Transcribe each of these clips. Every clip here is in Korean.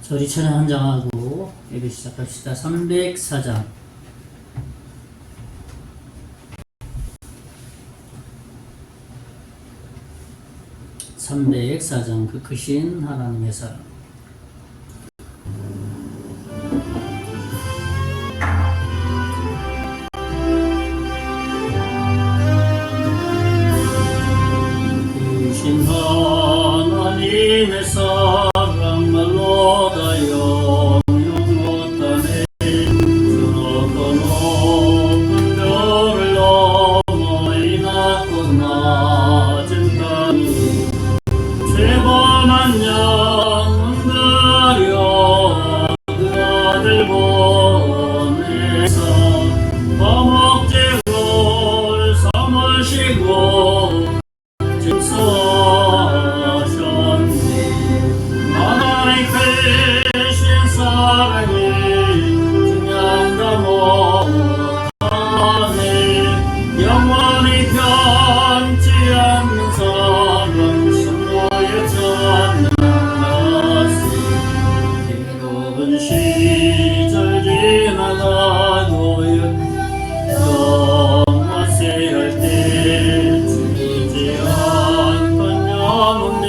자, 우리 찬양 한 장하고 예배 시작합시다. 304장. 304장 그 크신 하나님의 사랑. 크신 하나님의 사랑 말로 다 영영못하네. 저 높은 별을 넘어 이 낮고 낮은 땅이 죄범한 영혼 가려 그 아들 보내서 거목제를 삼으시고 증서하셨네. 하나님 크신 사랑이 증명다 못하네. 영원히 변치 않는 사랑 성도의 찬양하세. 괴로운 시절 지나가고 영화세할 때 지지 않던 영혼이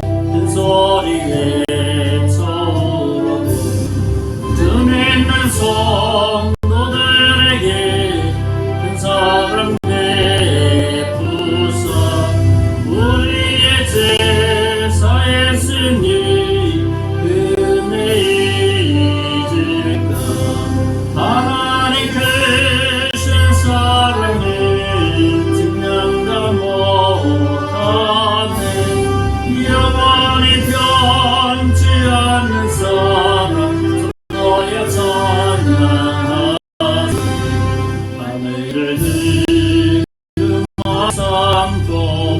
큰 소리 외쳐오르고 좀 있는 성도들에게 큰 사랑 베푸사 우리의 제사에 쓰니 은혜 잊을까. 하나님 크신 사랑이 증명다 못하네. 영원히 변치 않는 사랑 너의 찬양하세. 하늘을 늙음아 삼고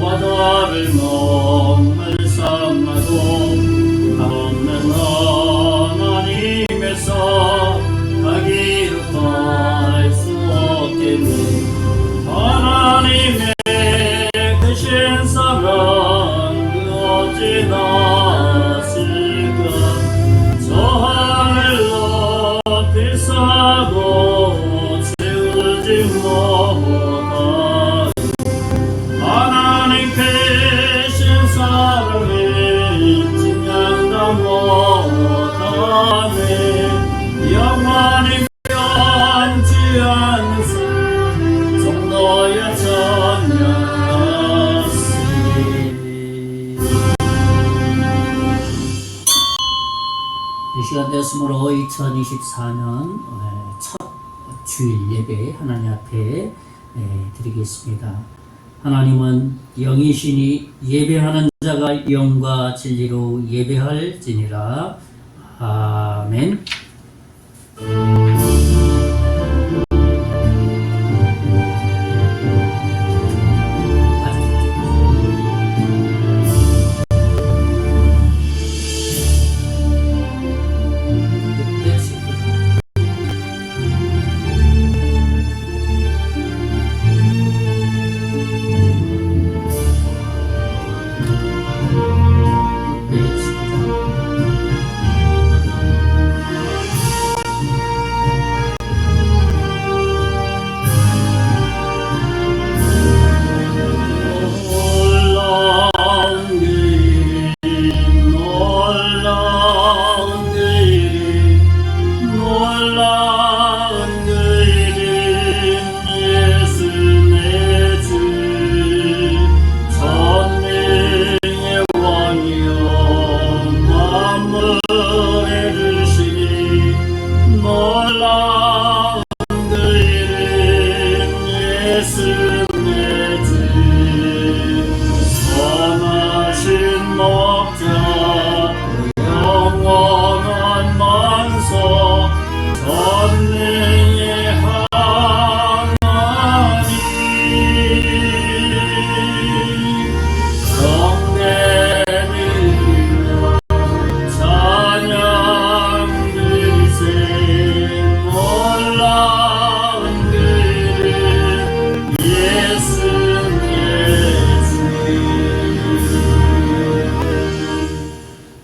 바다를 몸을 삼아도 없는 하나님에서 가기를 할 수 없겠네. 하나님의 크신 사랑 그 어찌 났을까. 저 하늘 높이 사고 채우지 못하네. 하나님 크신 사랑이 증명다 못하네. 영원히 변치 않는 성도의 찬양하세. 이 시간 되었으므로 2024년 첫 주일 예배 하나님 앞에 드리겠습니다. 하나님은 영이시니 예배하는 자가 영과 진리로 예배할지니라. 아멘.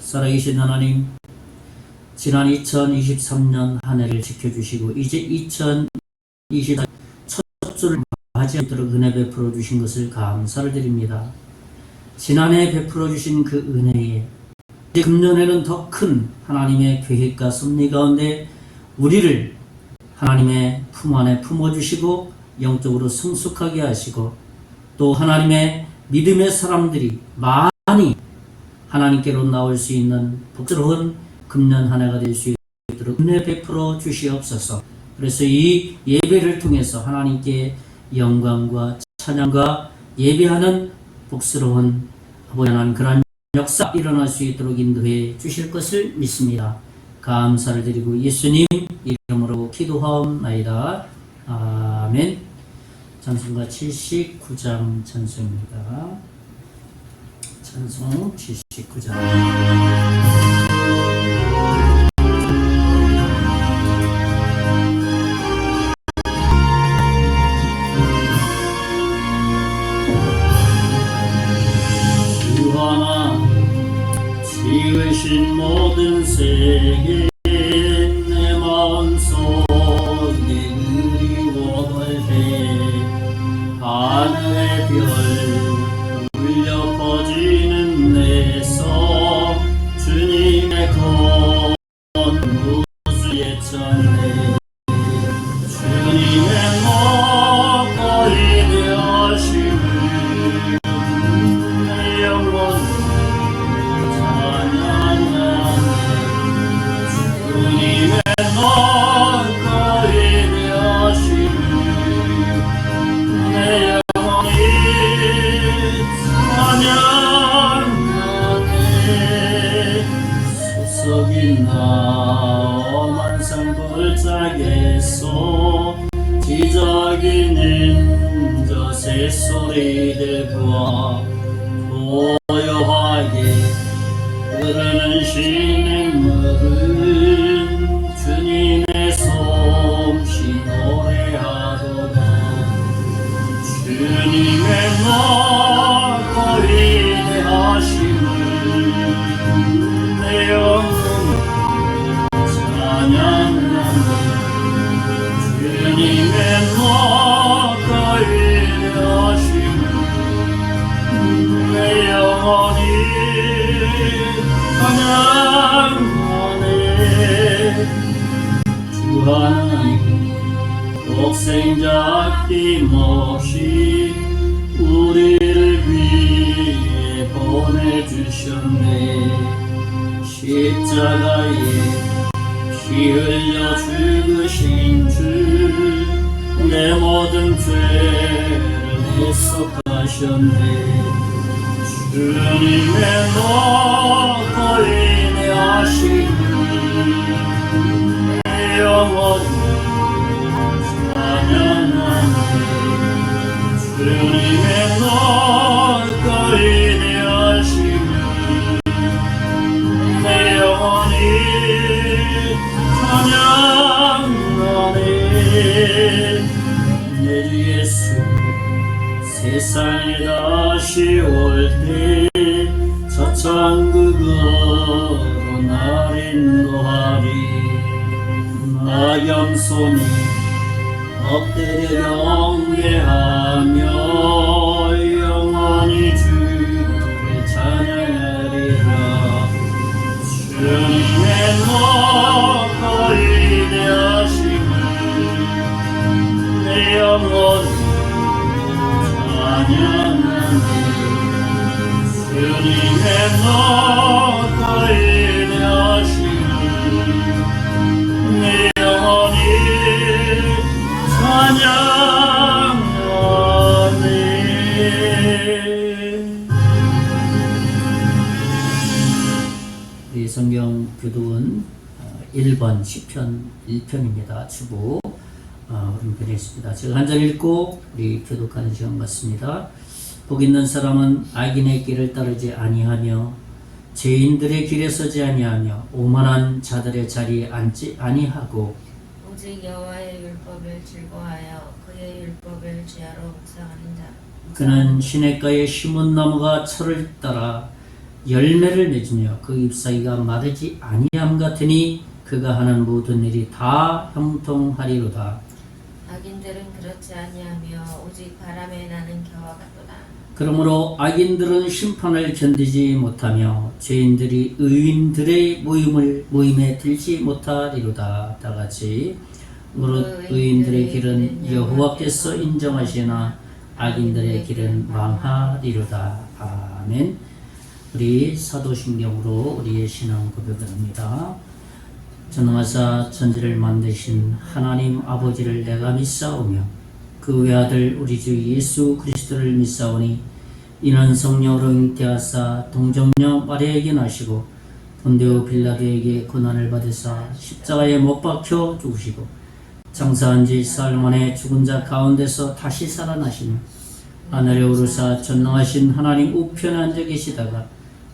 살아계신 하나님, 지난 2023년 한 해를 지켜주시고 이제 2024년 첫 주를 맞이하도록 은혜 베풀어 주신 것을 감사를 드립니다. 지난해 베풀어 주신 그 은혜에 이제 금년에는 더 큰 하나님의 계획과 섭리 가운데 우리를 하나님의 품 안에 품어주시고 영적으로 성숙하게 하시고 또 하나님의 믿음의 사람들이 많이 하나님께로 나올 수 있는 복스러운 금년 한 해가 될 수 있도록 은혜 베풀어 주시옵소서. 그래서 이 예배를 통해서 하나님께 영광과 찬양과 예배하는 복스러운 아버지 하나님 그러한 역사 일어날 수 있도록 인도해 주실 것을 믿습니다. 감사를 드리고 예수님 이름으로 기도하옵나이다. 아멘. 찬송가 79장 찬송입니다. 찬송 79장. 지으신 모든 세계 내 마음속에 그리워할 때 하늘의 별 울려 퍼지는 내성 주님의 건구주의 찬양 주님의 먹거리 되어심을 내 영혼 주님의 먹거리 되어심을 내 영혼이 찬양하네. 소속인 나 험한 산 골짜기에서 기적이는 저 새소리들과 고요하게 흐르는 시냇물은 주님의 솜씨 노래하도다. 주님의 먹거리 되하심을 내 영혼 찬양하네. 주님의 먹거리 되하심을 내 영혼이 찬양하네. 주 하나님 독생자 아낌없이 우리를 위해 보내주셨네. 십자가에 피 흘려 죽으신 주 내 모든 죄를 대속하셨네. 주님의 먹거리 되하심을 내 영혼이 찬양하네. 주님의 먹거리 되하심을 내 영혼이 찬양하네. 내 주 예수 세상에 다시 올 때 저 천국으로 날 인도하리. 나 겸손히 엎드려 경배하며 영원히 주를 찬양하리라. 주님의 먹거리 되하심을 내 영혼이 찬양하네. 주님의 먹거리 되하심을 내 영혼이 찬양하네. 우리 성경 교독은 1번 시편 1편입니다. 주보 오른편에 있습니다. 제가 한 절 읽고 우리 교독하는 시간 같습니다. 복 있는 사람은 악인의 길을 따르지 아니하며 죄인들의 길에 서지 아니하며 오만한 자들의 자리에 앉지 아니하고 오직 여호와의 율법을 즐거워하여 그의 율법을 주야로 묵상하는 자. 그는 시냇가에 심은 나무가 철을 따라 열매를 맺으며 그 잎사귀가 마르지 아니함 같으니 그가 하는 모든 일이 다 형통하리로다. 악인들은 그렇지 아니하며 오직 바람에 나는 겨와 같도다. 그러므로 악인들은 심판을 견디지 못하며 죄인들이 의인들의 모임에 들지 못하리로다. 다 같이 무릇 의인들의 길은 여호와께서 인정하시나 악인들의 길은 망하리로다. 아멘. 우리 사도신경으로 우리의 신앙 고백을 합니다. 전능하사 천지를 만드신 하나님 아버지를 내가 믿사오며 그 외아들 우리 주 예수 그리스도를 믿사오니 이는 성령으로 잉태하사 동정녀 마리아에게 나시고 본디오 빌라도에게 고난을 받으사 십자가에 못 박혀 죽으시고 장사한 지 사흘 만에 죽은 자 가운데서 다시 살아나시며 하늘에 오르사 전능하신 하나님 우편에 앉아 계시다가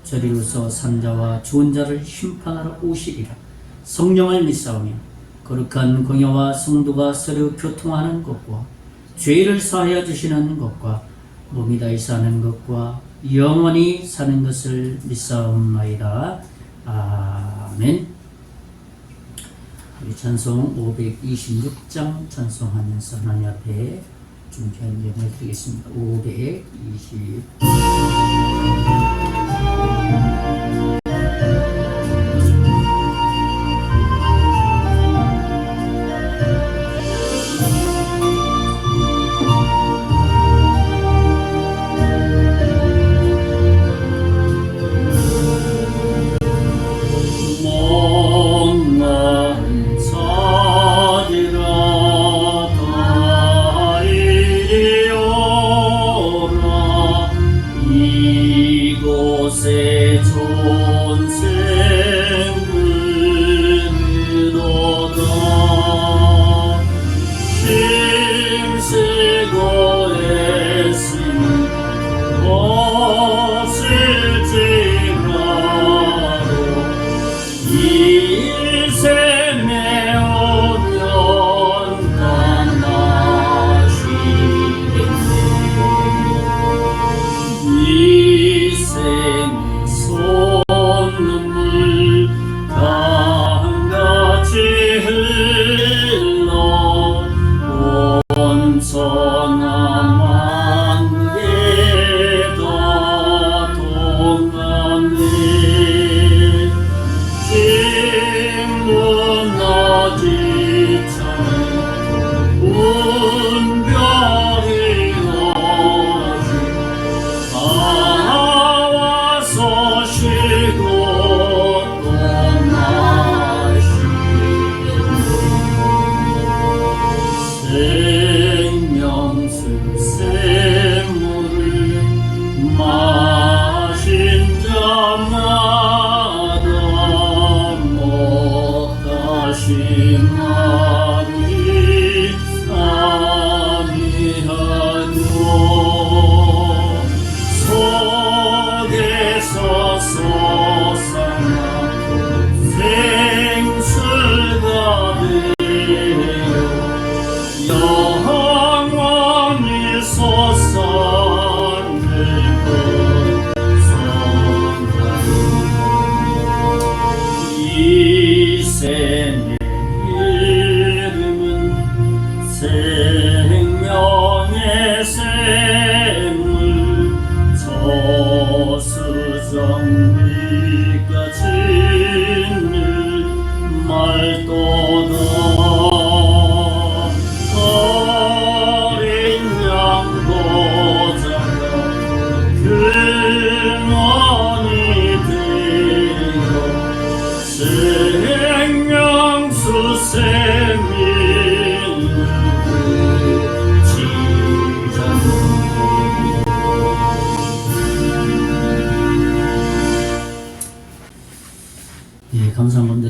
저리로서 산자와 죽은 자를 심판하러 오시리라. 성령을 믿사오며 거룩한 공예와 성도가 서로 교통하는 것과 죄를 사하여 주시는 것과 몸이 다히 사는 것과 영원히 사는 것을 믿사옵나이다. 아멘. 우리 찬송 526장 찬송하면서 하나님 앞에 중요한 예물을 드리겠습니다. 520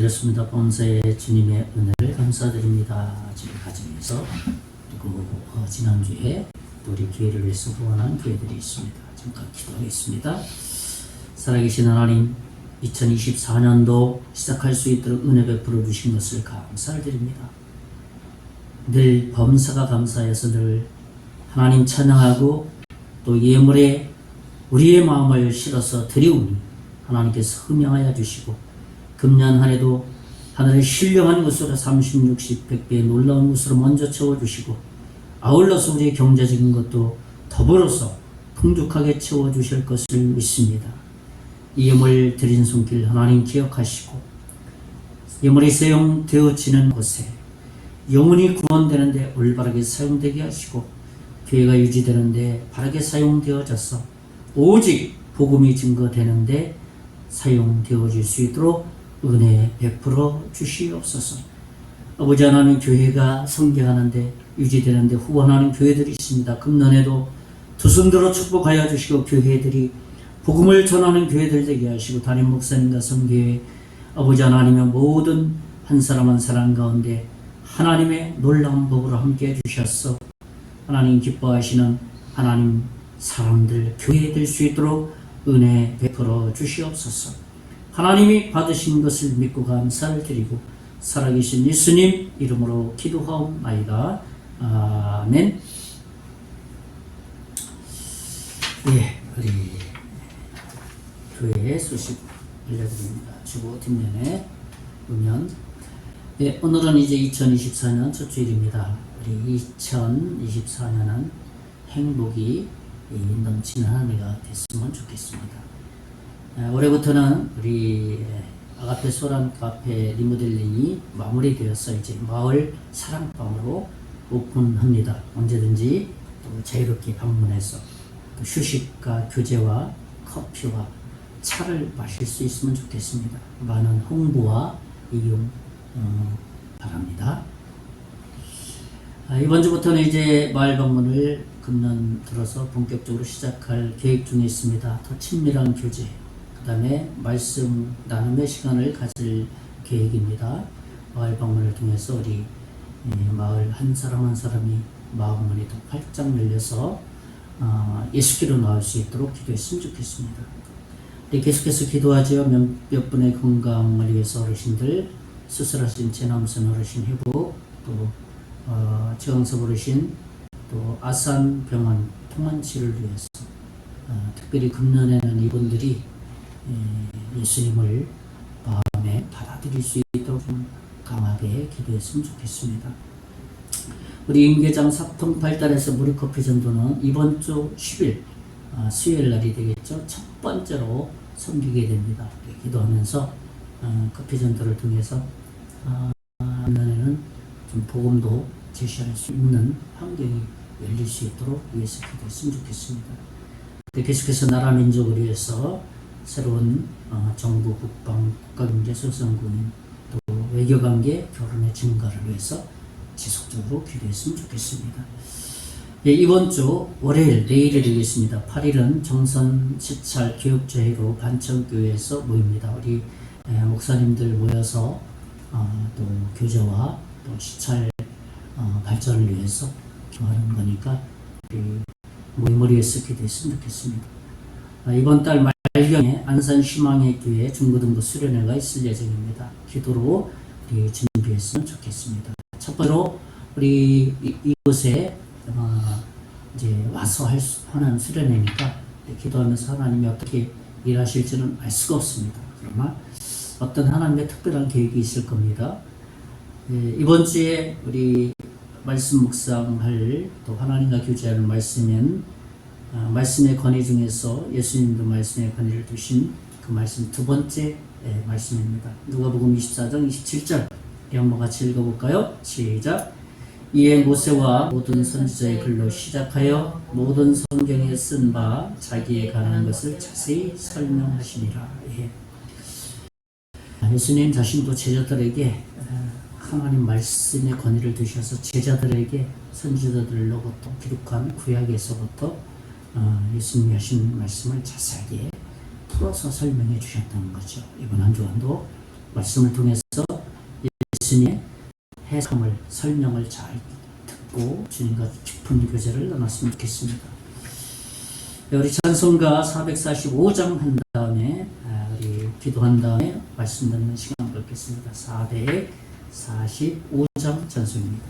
감사드렸습니다. 범사의 주님의 은혜를 감사드립니다. 지금 가정에서 그리고 지난주에 또 우리 교회를 위해서 후원한 교회들이 있습니다. 잠깐 기도하겠습니다. 살아계신 하나님, 2024년도 시작할 수 있도록 은혜 베풀어 주신 것을 감사드립니다. 늘 범사가 감사해서 늘 하나님 찬양하고 또 예물에 우리의 마음을 실어서 드리오니 하나님께서 흠양하여 주시고 금년 한 해도 하늘의 신령한 것으로 30, 60, 100배의 놀라운 것으로 먼저 채워주시고 아울러서 우리의 경제적인 것도 더불어서 풍족하게 채워주실 것을 믿습니다. 이 예물 드린 손길 하나님 기억하시고 예물이 사용되어지는 곳에 영혼이 구원되는데 올바르게 사용되게 하시고 교회가 유지되는데 바르게 사용되어져서 오직 복음이 증거되는데 사용되어질 수 있도록 은혜 베풀어 주시옵소서. 아버지 하나님, 교회가 성장하는데 유지되는데 후원하는 교회들이 있습니다. 금년에도 두 손들어 축복하여 주시고 교회들이 복음을 전하는 교회들 되게 하시고 담임 목사님과 성교회 아버지 하나님의 모든 한 사람 한 사람 가운데 하나님의 놀라운 복으로 함께 해주셔서 하나님 기뻐하시는 하나님 사람들 교회 될 수 있도록 은혜 베풀어 주시옵소서. 하나님이 받으신 것을 믿고 감사를 드리고 살아계신 예수님 이름으로 기도하옵나이다. 아멘. 예, 우리 교회의 소식 알려드립니다. 주보 뒷면에 보면 예, 오늘은 이제 2024년 첫 주일입니다. 우리 2024년은 행복이 넘치는 한 해가 됐으면 좋겠습니다. 올해부터는 우리 아가페 소란 카페 리모델링이 마무리되어서 이제 마을 사랑방으로 오픈합니다. 언제든지 또 자유롭게 방문해서 또 휴식과 교제와 커피와 차를 마실 수 있으면 좋겠습니다. 많은 홍보와 이용 바랍니다. 이번 주부터는 이제 마을 방문을 금년 들어서 본격적으로 시작할 계획 중에 있습니다. 더 친밀한 교제, 그 다음에 말씀 나눔의 시간을 가질 계획입니다. 마을 방문을 통해서 우리 마을 한 사람 한 사람이 마음문이 더 활짝 열려서 예수께로 나올 수 있도록 기도했으면 좋겠습니다. 계속해서 기도하죠. 몇 분의 건강을 위해서 어르신들, 수술하신 최남선 어르신 회복, 또 최강섭 어르신, 또 아산병원 통환치를 위해서 특별히 금년에는 이분들이 예수님을 마음에 받아들일 수 있도록 좀 강하게 기도했으면 좋겠습니다. 우리 임계장 사통팔달에서 무료커피 전도는 이번 주 10일 수요일 날이 되겠죠. 첫 번째로 섬기게 됩니다. 기도하면서 커피 전도를 통해서 내년에는 좀 복음도 제시할 수 있는 환경이 열릴 수 있도록 위해서 기도했으면 좋겠습니다. 계속해서 나라 민족을 위해서 새로운 정부, 국방, 국가경제, 소상공인, 또 외교관계, 결혼의 증가를 위해서 지속적으로 기도했으면 좋겠습니다. 예, 이번 주 월요일, 내일이 되겠습니다. 8일은 정선 시찰 교육제회로 반천교회에서 모입니다. 우리 목사님들 모여서 또 교제와 또 시찰 발전을 위해서 기도하는 거니까 모임을 위해서 기도했으면 좋겠습니다. 이번 달 말경에 안산시망의 교회 중고등부 수련회가 있을 예정입니다. 기도로 우리 준비했으면 좋겠습니다. 첫 번째로 우리 이곳에 이제 와서 하는 수련회니까 기도하면서 하나님이 어떻게 일하실지는 알 수가 없습니다. 그러나 어떤 하나님의 특별한 계획이 있을 겁니다. 이번 주에 우리 말씀 묵상할 또 하나님과 교제할 말씀은 말씀의 권위 중에서 예수님도 말씀의 권위를 두신 그 말씀 두 번째 말씀입니다. 누가복음 24장 27절 한번 같이 읽어볼까요? 시작. 이에 모세와 모든 선지자의 글로 시작하여 모든 성경에 쓴 바 자기에 관한 것을 자세히 설명하시니라. 예수님 자신도 제자들에게 하나님 말씀의 권위를 두셔서 제자들에게 선지자들로부터 기록한 구약에서부터 예수님이 하신 말씀을 자세하게 풀어서 설명해 주셨다는 거죠. 이번 한 주간도 말씀을 통해서 예수님의 해석을 설명을 잘 듣고 주님과 깊은 교제를 나눴으면 좋겠습니다. 우리 찬송가 445장 한 다음에 우리 기도한 다음에 말씀 듣는 시간 갖겠습니다. 445장 찬송입니다.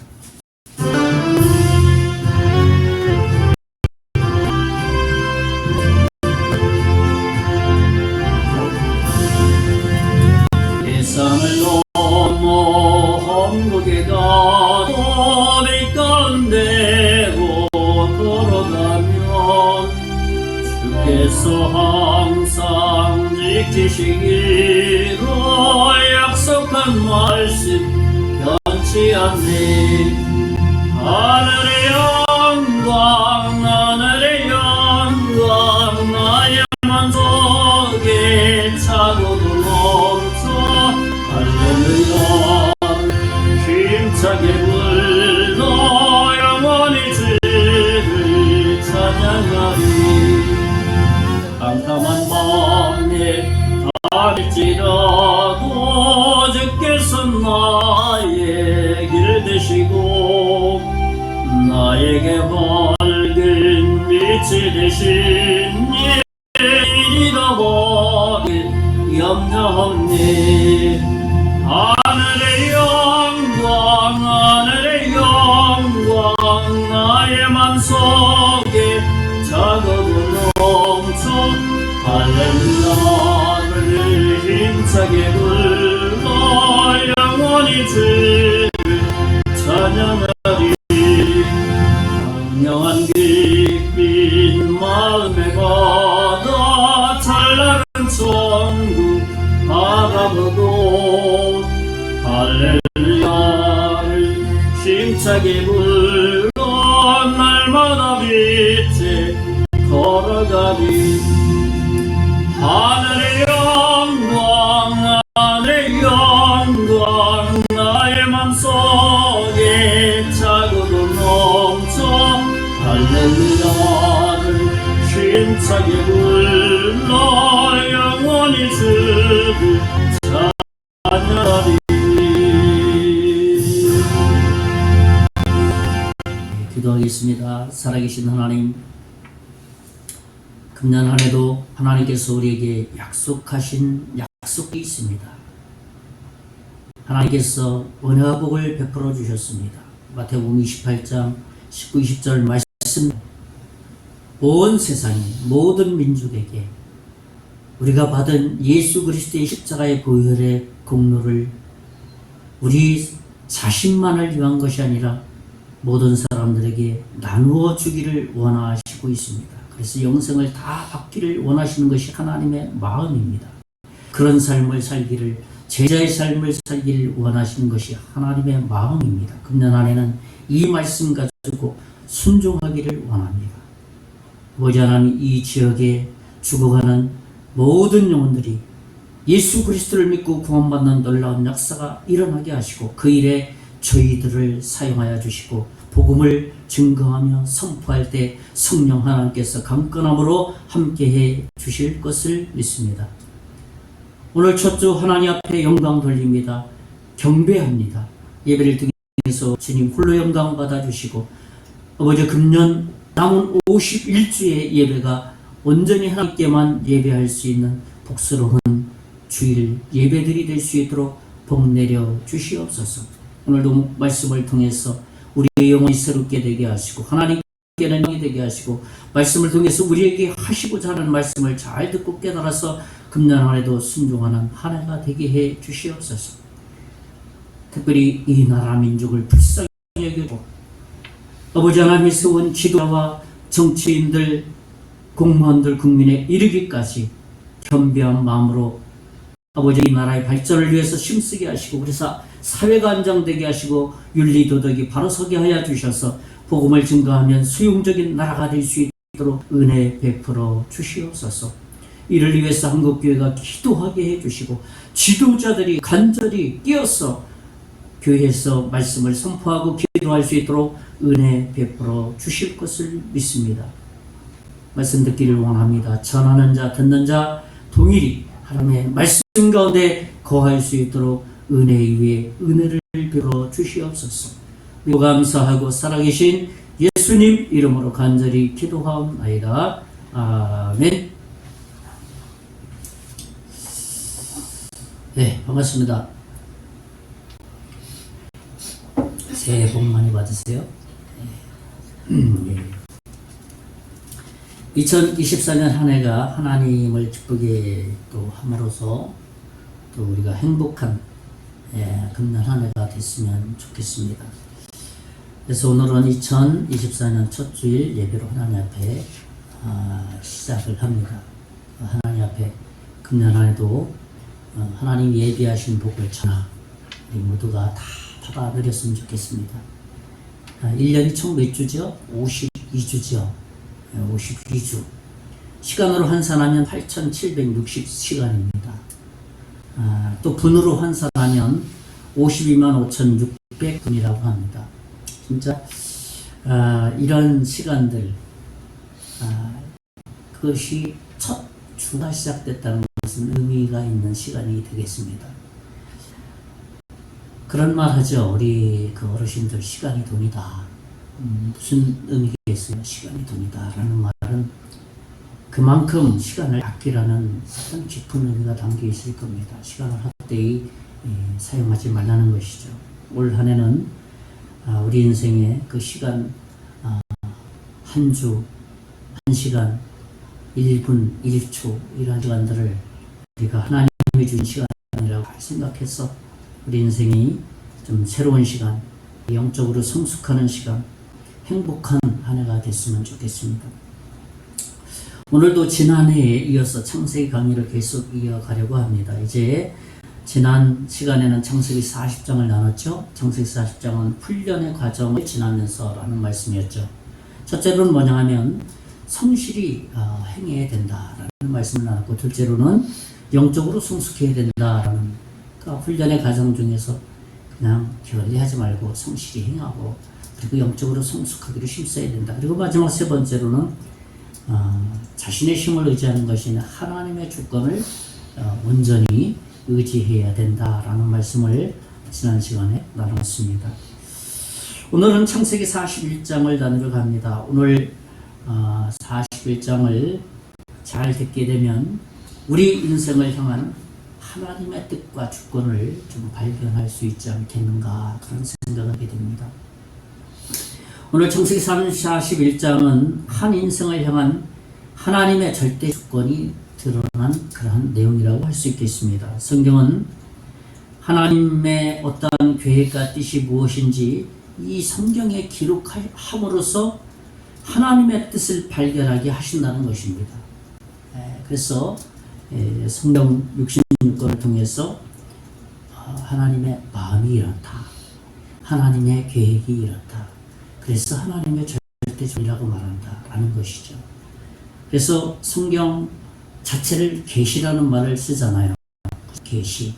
세상을 천국에가 도비 가운데로 걸어가면 주께서 항상 지키시기로 약속한 말씀 변치 않네. 하늘의 영광 하늘의 영광 나의 만족에 차고도 넘쳐 할렐루야. 힘차게 불러 영원히 주를 찬양하리. 깜깜한 밤에 다닐지라도 주께서 나의 길 되시고 나에게 밝은 빛이 되신 예일이라 버릴 염려없니. 하늘의 영광 하늘의 영광 나의 맘속에 작업을 넘쳐 할렐루야를 힘차게 불러 영원히 주를 찬양하리. 광명한 빛빛 마음에 받아 찬란한 천국 바라보고 할렐루야를 힘차게 불러 날마다 빛에 걸어가리. 하늘의 영광 하늘의 영광 나의 맘속에 차고도 넘쳐 할렐루야를 힘차게 불러 영원히 주를 찬양하리. 기도하겠습니다. 살아계신 하나님, 금년 한 해도 하나님께서 우리에게 약속하신 약속이 있습니다. 하나님께서 은혜와 복을 베풀어 주셨습니다. 마태복음 28장 19, 20절 말씀, 온 세상의 모든 민족에게 우리가 받은 예수 그리스도의 십자가의 보혈의 공로를 우리 자신만을 위한 것이 아니라 모든 사람들에게 나누어 주기를 원하시고 있습니다. 그래서 영생을 다 받기를 원하시는 것이 하나님의 마음입니다. 그런 삶을 살기를, 제자의 삶을 살기를 원하시는 것이 하나님의 마음입니다. 금년 안에는 이 말씀 가지고 순종하기를 원합니다. 아버지 하나님, 이 지역에 죽어가는 모든 영혼들이 예수 그리스도를 믿고 구원받는 놀라운 역사가 일어나게 하시고 그 일에 저희들을 사용하여 주시고 복음을 증거하며 선포할 때 성령 하나님께서 강건함으로 함께해 주실 것을 믿습니다. 오늘 첫 주 하나님 앞에 영광 돌립니다. 경배합니다. 예배를 통해서 주님 홀로 영광 받아주시고 아버지 금년 남은 51주의 예배가 온전히 하나님께만 예배할 수 있는 복스러운 주일 예배들이 될 수 있도록 복 내려 주시옵소서. 오늘도 말씀을 통해서 우리의 영혼이 새롭게 되게 하시고 하나님께는 영이 되게 하시고 말씀을 통해서 우리에게 하시고자 하는 말씀을 잘 듣고 깨달아서 금년 한 해도 순종하는 한 해가 되게 해 주시옵소서. 특별히 이 나라 민족을 불쌍히 여기고 아버지 하나님이 세운 지도자와 정치인들, 공무원들, 국민에 이르기까지 겸비한 마음으로 아버지 이 나라의 발전을 위해서 힘쓰게 하시고 그래서 사회가 안정되게 하시고 윤리도덕이 바로서게 하여 주셔서 복음을 증거하면 수용적인 나라가 될 수 있도록 은혜 베풀어 주시옵소서. 이를 위해서 한국교회가 기도하게 해주시고 지도자들이 간절히 끼어서 교회에서 말씀을 선포하고 기도할 수 있도록 은혜 베풀어 주실 것을 믿습니다. 말씀 듣기를 원합니다. 전하는 자 듣는 자 동일히 하나님의 말씀 가운데 거할 수 있도록 은혜 위에 은혜를 베풀어 주시옵소서. 그리고 감사하고 살아계신 예수님 이름으로 간절히 기도하옵나이다. 아멘. 네, 반갑습니다. 새해 복 많이 받으세요. 2024년 한 해가 하나님을 기쁘게 또 함으로써 또 우리가 행복한 금년 한 해가 됐으면 좋겠습니다. 그래서 오늘은 2024년 첫 주일 예배로 하나님 앞에 시작을 합니다. 하나님 앞에 금년 한 해도 하나님 예비하신 복을 전하 우리 모두가 다 받아 누렸으면 좋겠습니다. 1년이 총 몇 주죠? 52주죠. 52주. 시간으로 환산하면 8,760시간입니다. 또 분으로 환산하면 52만 5,600분이라고 합니다. 진짜 이런 시간들 그것이 첫 주가 시작됐다는 것은 의미가 있는 시간이 되겠습니다. 그런 말 하죠. 우리 그 어르신들 시간이 돈이다. 무슨 의미겠어요? 시간이 돈이다 라는 말은 그만큼 시간을 아끼라는 어떤 깊은 의미가 담겨 있을 겁니다. 시간을 헛되이 사용하지 말라는 것이죠. 올 한 해는 우리 인생의 그 시간 한 주, 한 시간, 1분, 1초 이런 시간들을 우리가 하나님이 주신 시간이라고 생각해서 우리 인생이 좀 새로운 시간, 영적으로 성숙하는 시간, 행복한 한 해가 됐으면 좋겠습니다. 오늘도 지난해에 이어서 창세기 강의를 계속 이어가려고 합니다. 이제 지난 시간에는 창세기 40장을 나눴죠. 창세기 40장은 훈련의 과정을 지나면서 라는 말씀이었죠. 첫째로는 뭐냐 하면 성실히 행해야 된다라는 말씀을 나눴고, 둘째로는 영적으로 성숙해야 된다라는 그러니까 훈련의 과정 중에서 그냥 게을리하지 말고 성실히 행하고 그리고 영적으로 성숙하기로 힘써야 된다. 그리고 마지막 세 번째로는 자신의 힘을 의지하는 것이 아니라 하나님의 주권을 온전히 의지해야 된다라는 말씀을 지난 시간에 나눴습니다. 오늘은 창세기 41장을 나누러 갑니다. 오늘 41장을 잘 듣게 되면 우리 인생을 향한 하나님의 뜻과 주권을 좀 발견할 수 있지 않겠는가 그런 생각을 하게 됩니다. 오늘 창세기 41장은 한 인생을 향한 하나님의 절대 주권이 드러난 그러한 내용이라고 할 수 있겠습니다. 성경은 하나님의 어떠한 계획과 뜻이 무엇인지 이 성경에 기록함으로써 하나님의 뜻을 발견하게 하신다는 것입니다. 그래서 성경 66권을 통해서 하나님의 마음이 이렇다. 하나님의 계획이 이렇다. 그래서 하나님의 절대주의라고 말한다라는 것이죠. 그래서 성경 자체를 계시라는 말을 쓰잖아요. 계시.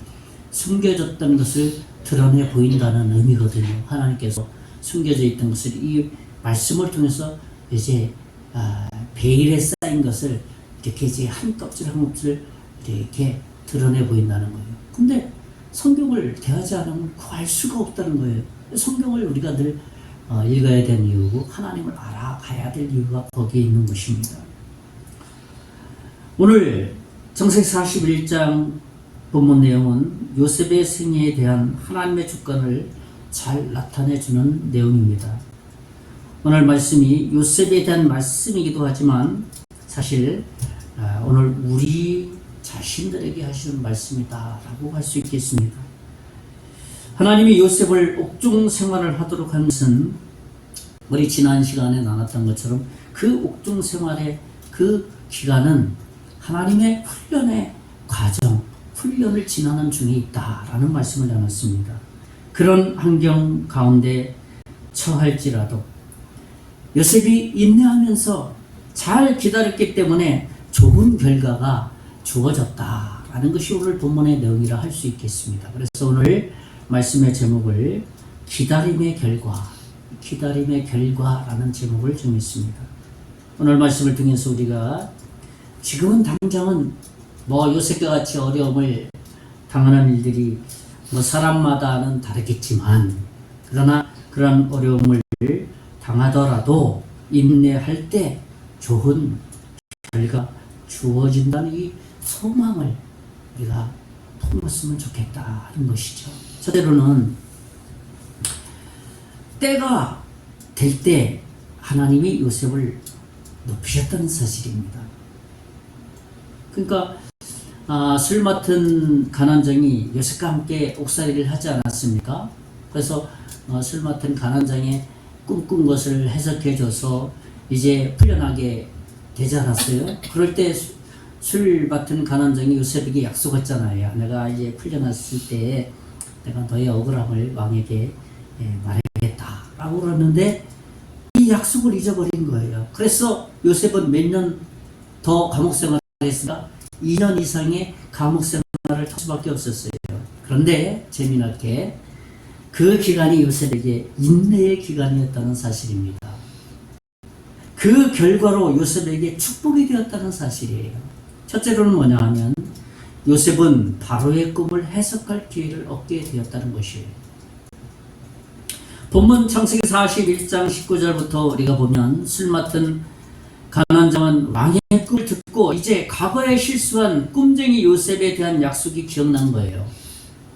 숨겨졌던 것을 드러내 보인다는 의미거든요. 하나님께서 숨겨져 있던 것을 이 말씀을 통해서 이제 베일에 쌓인 것을 이렇게 이제 한 껍질 한 껍질 이렇게 드러내 보인다는 거예요. 근데 성경을 대하지 않으면 구할 수가 없다는 거예요. 성경을 우리가 늘 읽어야 되는 이유고 하나님을 알아가야 될 이유가 거기에 있는 것입니다. 오늘 창세기 41장 본문 내용은 요셉의 생애에 대한 하나님의 주권을 잘 나타내주는 내용입니다. 오늘 말씀이 요셉에 대한 말씀이기도 하지만 사실 오늘 우리 자신들에게 하시는 말씀이다 라고 할 수 있겠습니다. 하나님이 요셉을 옥중 생활을 하도록 한 것은 우리 지난 시간에 나눴던 것처럼 그 옥중 생활의 그 기간은 하나님의 훈련의 과정, 훈련을 지나는 중에 있다라는 말씀을 나눴습니다. 그런 환경 가운데 처할지라도 요셉이 인내하면서 잘 기다렸기 때문에 좋은 결과가 주어졌다라는 것이 오늘 본문의 내용이라 할 수 있겠습니다. 그래서 오늘 말씀의 제목을 기다림의 결과라는 제목을 정했습니다. 오늘 말씀을 통해서 우리가 지금은 당장은 요셉과 같이 어려움을 당하는 일들이 사람마다는 다르겠지만 그러나 그런 어려움을 당하더라도 인내할 때 좋은 결과 주어진다는 이 소망을 우리가 품었으면 좋겠다는 것이죠. 첫째로는 때가 될 때 하나님이 요셉을 높이셨다는 사실입니다. 그러니까 술 맡은 가난장이 요셉과 함께 옥살이를 하지 않았습니까? 그래서 술 맡은 가난장의 꿈꾼 것을 해석해줘서 이제 풀려나게 되지 않았어요? 그럴 때 술 맡은 가난장이 요셉에게 약속했잖아요. 내가 이제 풀려났을 때 내가 너의 억울함을 왕에게 말하겠다 라고 그러는데 이 약속을 잊어버린 거예요. 그래서 요셉은 몇 년 더 감옥 생활을 했으니까 2년 이상의 감옥 생활을 할 수밖에 없었어요. 그런데 재미나게 그 기간이 요셉에게 인내의 기간이었다는 사실입니다. 그 결과로 요셉에게 축복이 되었다는 사실이에요. 첫째로는 뭐냐 하면 요셉은 바로의 꿈을 해석할 기회를 얻게 되었다는 것이에요. 본문 창세기 41장 19절부터 우리가 보면 술 맡은 가난장은 왕의 꿈을 듣고 이제 과거에 실수한 꿈쟁이 요셉에 대한 약속이 기억난 거예요.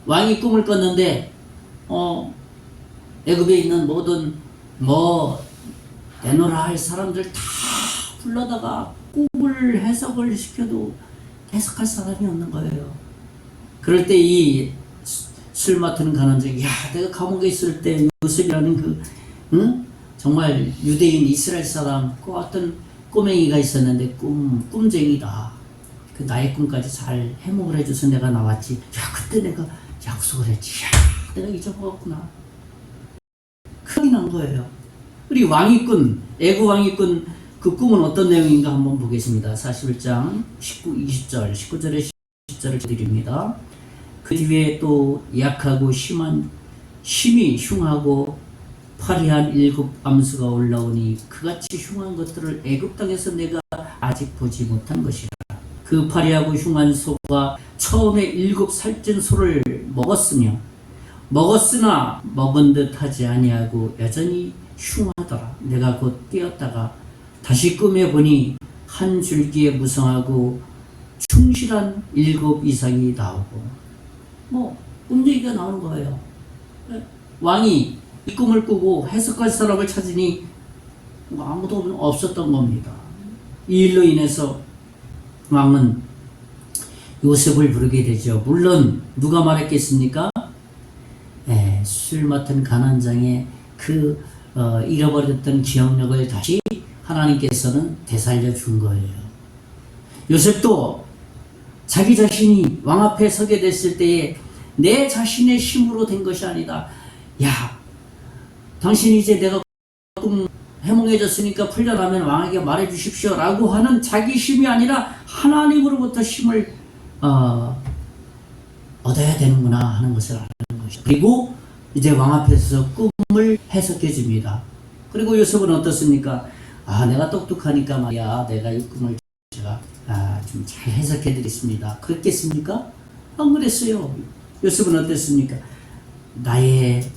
왕이 꿈을 꿨는데 애굽에 있는 모든 내놓으라 할 사람들 다 불러다가 꿈을 해석을 시켜도 해석할 사람이 없는 거예요. 그럴 때 이 술 맡은 가난쟁이, 내가 감옥에 있을 때 요셉이라는 정말 유대인 이스라엘 사람, 그 어떤 꼬맹이가 있었는데 꿈쟁이다. 그 나의 꿈까지 잘 해몽을 해줘서 내가 나왔지. 그때 내가 약속을 했지. 내가 잊어먹었구나. 큰일 난 거예요. 우리 왕이 꾼, 애굽 왕이 꾼 그 꿈은 어떤 내용인가 한번 보겠습니다. 41장 19절에 10절을 드립니다. 그 뒤에 또 약하고 심히 흉하고 파리한 7 암수가 올라오니 그같이 흉한 것들을 애굽 땅에서 내가 아직 보지 못한 것이라. 그 파리하고 흉한 소가 처음에 7 살찐 소를 먹었으나 먹은 듯 하지 아니하고 여전히 흉하더라. 내가 곧 깨었다가 다시 꿈에 보니 한 줄기에 무성하고 충실한 7 이상이 나오고 꿈 얘기가 나오는 거예요. 왕이 이 꿈을 꾸고 해석할 사람을 찾으니 아무도 없었던 겁니다. 이 일로 인해서 왕은 요셉을 부르게 되죠. 물론 누가 말했겠습니까? 술 맡은 가난장의 그 잃어버렸던 기억력을 다시 하나님께서는 되살려 준 거예요. 요셉도 자기 자신이 왕 앞에 서게 됐을 때에 내 자신의 힘으로 된 것이 아니다. 당신이 이제 내가 꿈 해몽해줬으니까 풀려나면 왕에게 말해주십시오 라고 하는 자기 힘이 아니라 하나님으로부터 힘을 얻어야 되는구나 하는 것을 아는 것이죠. 그리고 이제 왕 앞에서 꿈을 해석해 줍니다. 그리고 요셉은 어떻습니까? 내가 똑똑하니까 말이야, 내가 이 꿈을 제가 좀 잘 해석해 드리겠습니다. 그랬겠습니까? 안 그랬어요. 요셉은 어땠습니까? 나의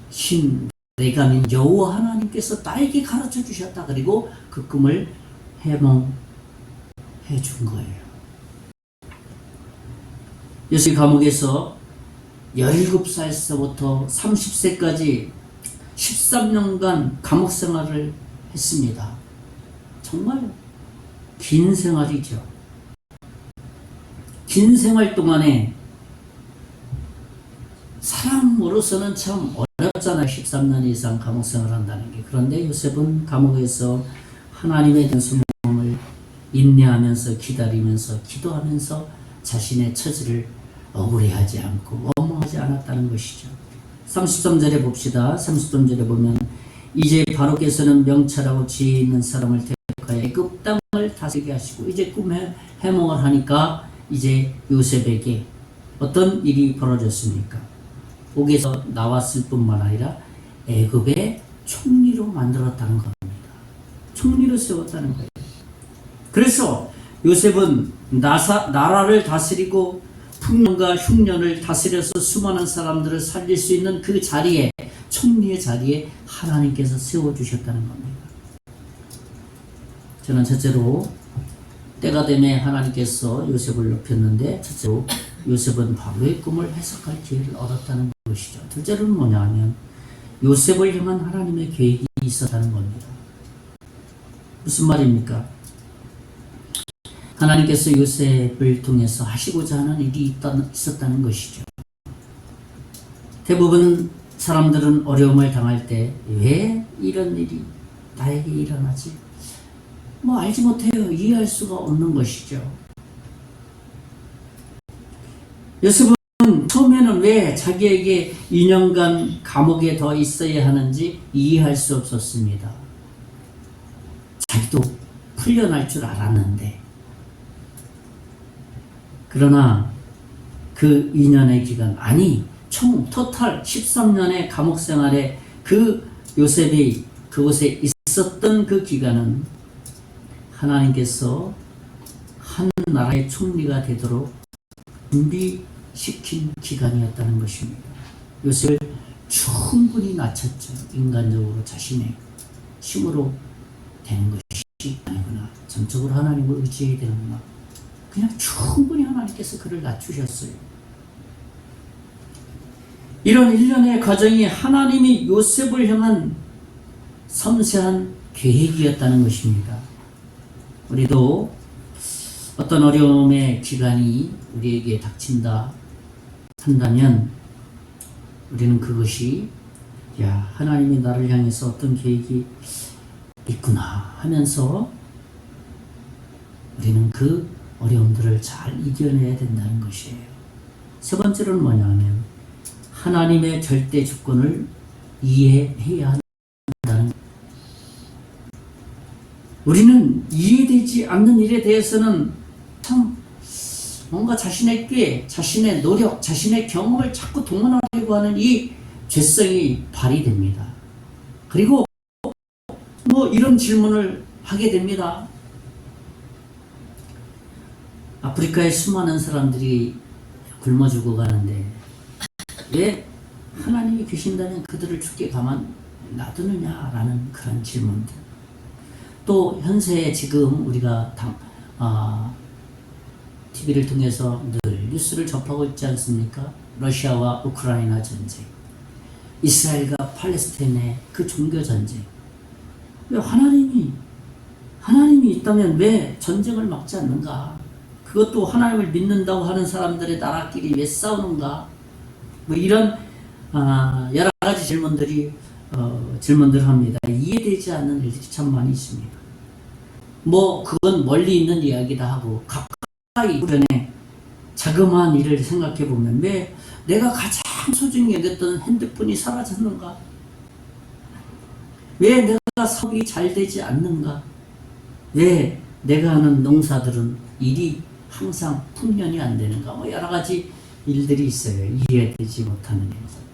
힘, 내가 민 여호와 하나님께서 나에게 가르쳐 주셨다. 그리고 그 꿈을 해몽해 준 거예요. 요셉이 감옥에서 17살서부터 30세까지 13년간 감옥 생활을 했습니다. 정말 긴 생활이죠. 긴 생활 동안에 사람으로서는 참 어렵잖아요. 13년 이상 감옥 생활을 한다는 게. 그런데 요셉은 감옥에서 하나님의 소망을 인내하면서 기다리면서 기도하면서 자신의 처지를 억울해하지 않고 원망하지 않았다는 것이죠. 33절에 봅시다. 33절에 보면 이제 바로께서는 명철하고 지혜 있는 사람을 택하여 애굽 땅을 다스리게 하시고, 이제 꿈에 해몽을 하니까 이제 요셉에게 어떤 일이 벌어졌습니까? 옥에서 나왔을 뿐만 아니라 애굽의 총리로 만들었다는 겁니다. 총리로 세웠다는 거예요. 그래서 요셉은 나라를 다스리고 풍년과 흉년을 다스려서 수많은 사람들을 살릴 수 있는 그 자리에, 총리의 자리에 하나님께서 세워주셨다는 겁니다. 저는 첫째로 때가 되면 하나님께서 요셉을 높였는데, 첫째로 요셉은 바로의 꿈을 해석할 기회를 얻었다는 것이죠. 둘째로는 뭐냐 하면 요셉을 향한 하나님의 계획이 있었다는 겁니다. 무슨 말입니까? 하나님께서 요셉을 통해서 하시고자 하는 일이 있었다는 것이죠. 대부분 사람들은 어려움을 당할 때 왜 이런 일이 나에게 일어나지? 뭐 알지 못해요. 이해할 수가 없는 것이죠. 요셉은 처음에는 왜 자기에게 2년간 감옥에 더 있어야 하는지 이해할 수 없었습니다. 자기도 풀려날 줄 알았는데. 그러나 그 2년의 기간, 아니 총 토탈 13년의 감옥 생활에 그 요셉이 그곳에 있었던 그 기간은 하나님께서 한 나라의 총리가 되도록 준비시킨 기간이었다는 것입니다. 요셉을 충분히 낮췄죠. 인간적으로 자신의 힘으로 되는 것이 아니구나. 전적으로 하나님을 의지해야 되는구나. 그냥 충분히 하나님께서 그를 낮추셨어요. 이런 일련의 과정이 하나님이 요셉을 향한 섬세한 계획이었다는 것입니다. 우리도 어떤 어려움의 기간이 우리에게 닥친다 한다면 우리는 그것이 하나님이 나를 향해서 어떤 계획이 있구나 하면서 우리는 그 어려움들을 잘 이겨내야 된다는 것이에요. 세 번째로는 뭐냐면 하나님의 절대 주권을 이해해야 한다는 것. 우리는 이해되지 않는 일에 대해서는 참 뭔가 자신의 꾀, 자신의 노력, 자신의 경험을 자꾸 동원하려고 하는 이 죄성이 발휘됩니다. 그리고 뭐 이런 질문을 하게 됩니다. 아프리카에 수많은 사람들이 굶어 죽어가는데 왜 하나님이 계신다면 그들을 죽게 가만 놔두느냐라는 그런 질문들. 또 현세에 지금 우리가 TV를 통해서 늘 뉴스를 접하고 있지 않습니까? 러시아와 우크라이나 전쟁, 이스라엘과 팔레스타인의 그 종교 전쟁. 왜 하나님이 있다면 왜 전쟁을 막지 않는가? 그것도 하나님을 믿는다고 하는 사람들의 나라끼리 왜 싸우는가? 뭐 이런 여러 가지 질문들을 합니다. 이해되지 않는 일들이 참 많이 있습니다. 뭐 그건 멀리 있는 이야기다 하고 가까이 주변에 자그마한 일을 생각해 보면 왜 내가 가장 소중히 여겼던 핸드폰이 사라졌는가? 왜 내가 사업이 잘 되지 않는가? 왜 내가 하는 농사들은 일이 항상 풍년이 안 되는가? 뭐 여러 가지 일들이 있어요. 이해되지 못하는 일들.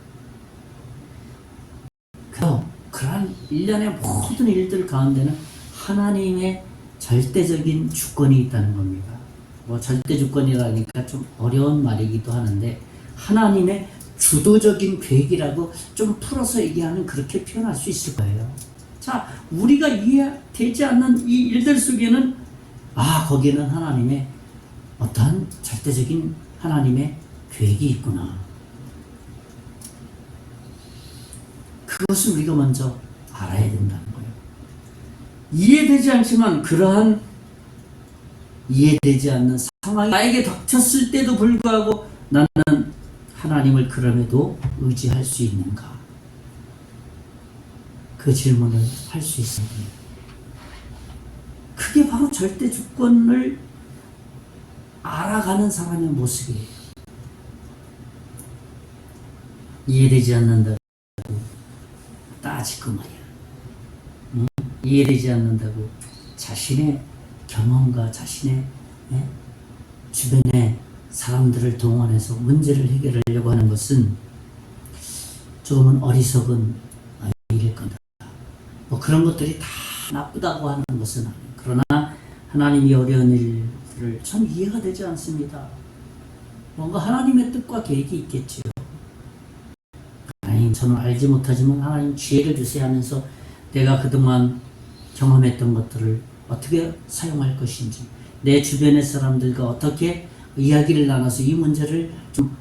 그러한 일련의 모든 일들 가운데는 하나님의 절대적인 주권이 있다는 겁니다. 뭐 절대 주권이라니까 좀 어려운 말이기도 하는데 하나님의 주도적인 계획이라고 좀 풀어서 얘기하면 그렇게 표현할 수 있을 거예요. 자, 우리가 이해되지 않는 이 일들 속에는 거기에는 하나님의 어떠한 절대적인 하나님의 계획이 있구나. 그것을 우리가 먼저 알아야 된다는 거예요. 이해되지 않지만 그러한 이해되지 않는 상황이 나에게 닥쳤을 때도 불구하고 나는 하나님을 그럼에도 의지할 수 있는가? 그 질문을 할 수 있습니다. 그게 바로 절대 주권을 알아가는 사람의 모습이에요. 이해되지 않는다고 따지고 말이야. 이해되지 않는다고 자신의 경험과 자신의 주변의 사람들을 동원해서 문제를 해결하려고 하는 것은 조금은 어리석은 일일 거다. 뭐 그런 것들이 다 나쁘다고 하는 것은 아니에요. 그러나 하나님이 어려운 일들을 참 이해가 되지 않습니다. 뭔가 하나님의 뜻과 계획이 있겠지요. 하나님, 저는 알지 못하지만 하나님 지혜를 주세요 하면서 내가 그동안 경험했던 것들을 어떻게 사용할 것인지, 내 주변의 사람들과 어떻게 이야기를 나눠서 이 문제를 좀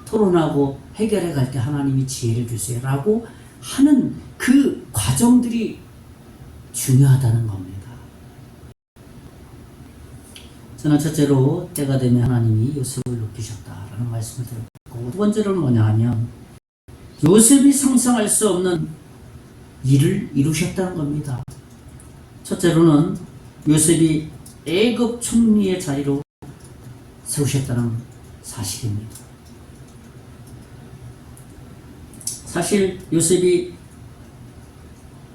토론하고 해결해 갈 때 하나님이 지혜를 주세요 라고 하는 그 과정들이 중요하다는 겁니다. 저는 첫째로 때가 되면 하나님이 요셉을 높이셨다라는 말씀을 드렸고, 두 번째로는 뭐냐 하면 요셉이 상상할 수 없는 일을 이루셨다는 겁니다. 첫째로는 요셉이 애굽 총리의 자리로 세우셨다는 사실입니다. 사실 요셉이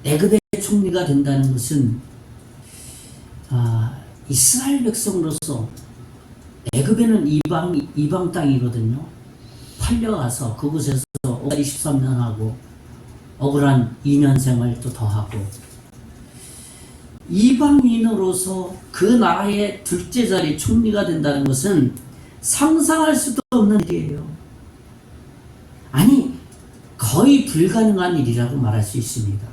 애굽의 총리가 된다는 것은 이스라엘 백성으로서 애굽에는 이방 땅이거든요. 팔려가서 그곳에서 억울히 13년 하고 억울한 2년 생활도 더하고 이방인으로서 그 나라의 둘째 자리 총리가 된다는 것은 상상할 수도 없는 일이에요. 아니, 거의 불가능한 일이라고 말할 수 있습니다.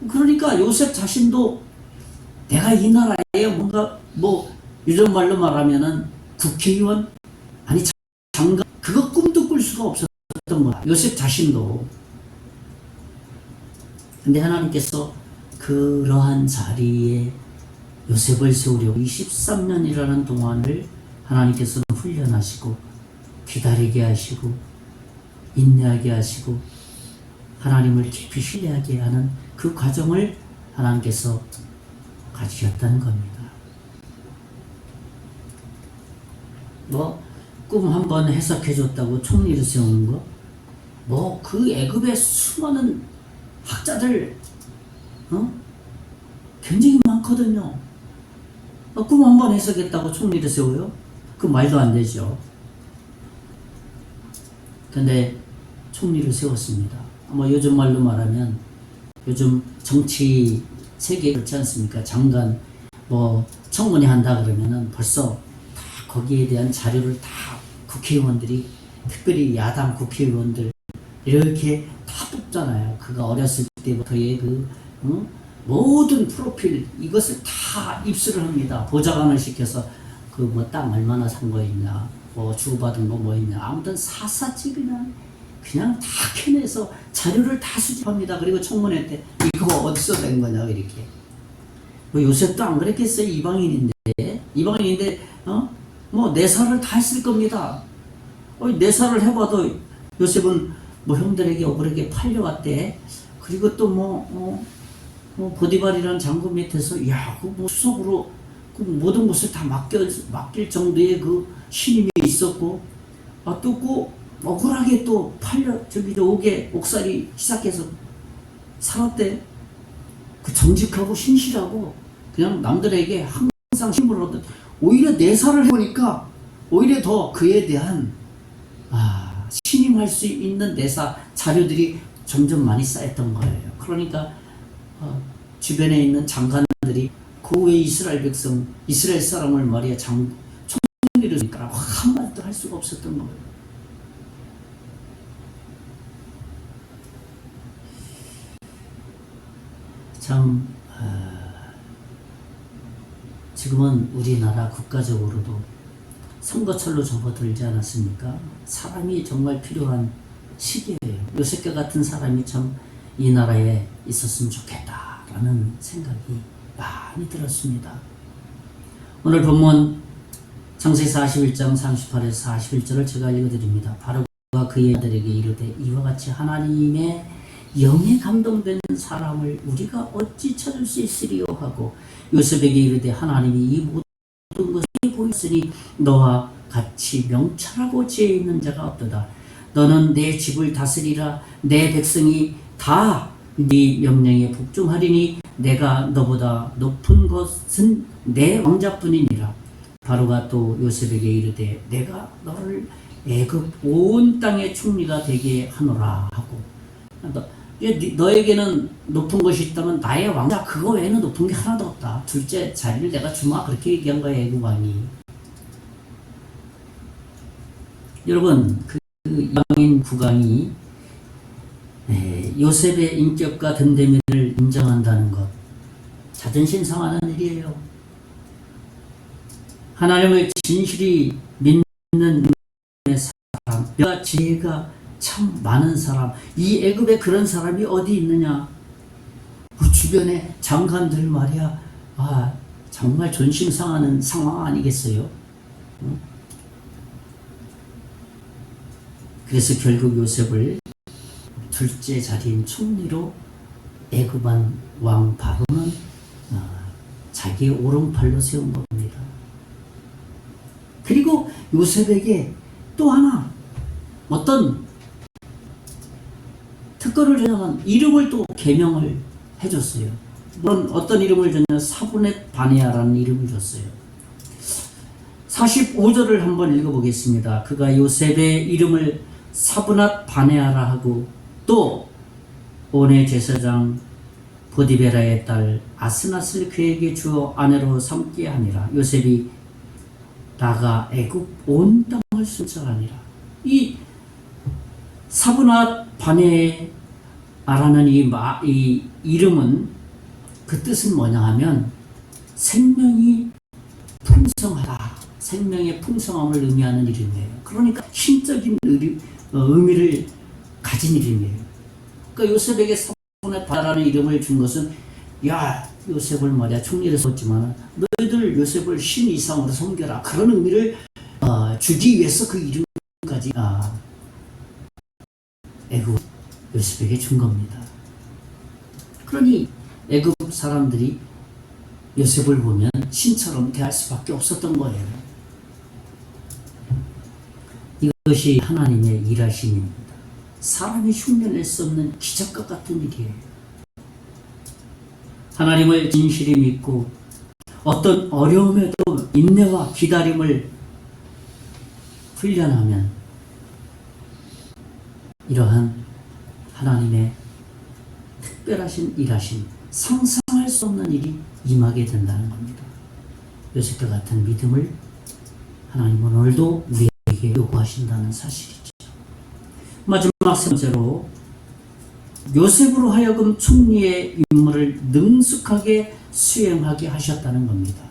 그러니까 요셉 자신도 내가 이 나라에 뭔가 이런 말로 말하면은 국회의원 아니 장관 그거 꿈도 꿀 수가 없었던 거야. 요셉 자신도. 근데 하나님께서 그러한 자리에 요셉을 세우려고 23년이라는 동안을 하나님께서는 훈련하시고 기다리게 하시고 인내하게 하시고 하나님을 깊이 신뢰하게 하는 그 과정을 하나님께서 가지셨다는 겁니다. 꿈 한번 해석해줬다고 총리를 세우는 거? 그 애굽의 수많은 학자들 굉장히 많거든요. 꿈 한번 해석했다고 총리를 세워요? 그 말도 안 되죠. 근데 총리를 세웠습니다. 요즘 말로 말하면 요즘 정치 세계 그렇지 않습니까? 장관 청문회 한다 그러면은 벌써 다 거기에 대한 자료를 다 국회의원들이 특별히 야당 국회의원들 이렇게 다 뽑잖아요. 그가 어렸을 때부터의 모든 프로필 이것을 다 입수를 합니다. 보좌관을 시켜서 땅 얼마나 산 거 있냐, 주고받은 거 있냐, 아무튼 사사치 그냥 다 캐내서 자료를 다 수집합니다. 그리고 청문회 때 이거 어디서 낸 거냐 이렇게. 요셉도 안 그랬겠어요. 이방인인데 내사를 다 했을 겁니다. 내사를 해봐도 요셉은 형들에게 억울하게 팔려왔대. 그리고 또 보디발이라는 장군 밑에서 수석으로 모든 것을 다 맡길 정도의 그 신임이 있었고, 또 억울하게 또 옥살이 시작해서 살았대. 정직하고 신실하고 그냥 남들에게 항상 힘을 얻은, 오히려 내사를 해보니까 오히려 더 그에 대한 신임할 수 있는 내사 자료들이 점점 많이 쌓였던 거예요. 그러니까 주변에 있는 장관들이 그 외 이스라엘 사람을 말이야 총리를 하니까 한마디도 할 수가 없었던 거예요. 참 지금은 우리나라 국가적으로도 선거철로 접어들지 않았습니까? 사람이 정말 필요한 시기예요. 요셉과 같은 사람이 참 이 나라에 있었으면 좋겠다라는 생각이 많이 들었습니다. 오늘 본문 창세기 41장 38에서 41절을 제가 읽어드립니다. 바로가 그의 아들에게 이르되 이와 같이 하나님의 영에 감동되는 사람을 우리가 어찌 찾을 수 있으리요 하고 요셉에게 이르되 하나님이 이 모든 것을 보였으니 너와 같이 명철하고 지혜 있는 자가 없도다. 너는 내 집을 다스리라. 내 백성이 다 네 명령에 복종하리니 내가 너보다 높은 것은 내 왕자뿐이니라. 바로가 또 요셉에게 이르되 내가 너를 애굽 온 땅의 총리가 되게 하노라 하고, 너에게는 높은 것이 있다면 나의 왕자 그거 외에는 높은 게 하나도 없다. 둘째 자리를 내가 주마. 그렇게 얘기한 거예요. 애굽 왕이. 여러분 그 이방인 국왕이 요셉의 인격과 됨됨이를 인정한다는 것, 자존심 상하는 일이에요. 하나님을 진실이 믿는 사람, 내가 지혜가 참 많은 사람, 이 애굽에 그런 사람이 어디 있느냐? 주변에 장관들 말이야, 정말 존심 상하는 상황 아니겠어요? 그래서 결국 요셉을 둘째 자리인 총리로 애굽 왕 바로는 자기의 오른팔로 세운 겁니다. 그리고 요셉에게 또 하나 어떤 특권을 주냐면 이름을 또 개명을 해줬어요. 물론 어떤 이름을 줬냐, 사브넷 바네아라는 이름을 줬어요. 45절을 한번 읽어보겠습니다. 그가 요셉의 이름을 사브낫 바네아라 하고 또 온의 제사장 보디베라의 딸 아스낫을 그에게 주어 아내로 삼게 하니라. 요셉이 나가 애굽 온 땅을 순찰하니라. 이 사브낫 바네아라는 이 이름은 그 뜻은 뭐냐 하면 생명이 풍성하다, 생명의 풍성함을 의미하는 이름이에요. 그러니까 신적인 의미를 가진 이름이에요. 그러니까 요셉에게 사브낫 바네아라는 이름을 준 것은 야, 요셉을 말이야 총리를 썼지만 너희들 요셉을 신 이상으로 섬겨라, 그런 의미를 주기 위해서 그 이름까지 애굽 요셉에게 준 겁니다. 그러니 애굽 사람들이 요셉을 보면 신처럼 대할 수밖에 없었던 거예요. 이것이 하나님의 일하심입니다. 사람이 흉내낼 수 없는 기적과 같은 일이에요. 하나님을 진실히 믿고 어떤 어려움에도 인내와 기다림을 훈련하면 이러한 하나님의 특별하신 일하심, 상상할 수 없는 일이 임하게 된다는 겁니다. 요셉과 같은 믿음을 하나님은 오늘도 우리에게 요구하신다는 사실이죠. 마지막 세 번째로 요셉으로 하여금 총리의 임무를 능숙하게 수행하게 하셨다는 겁니다.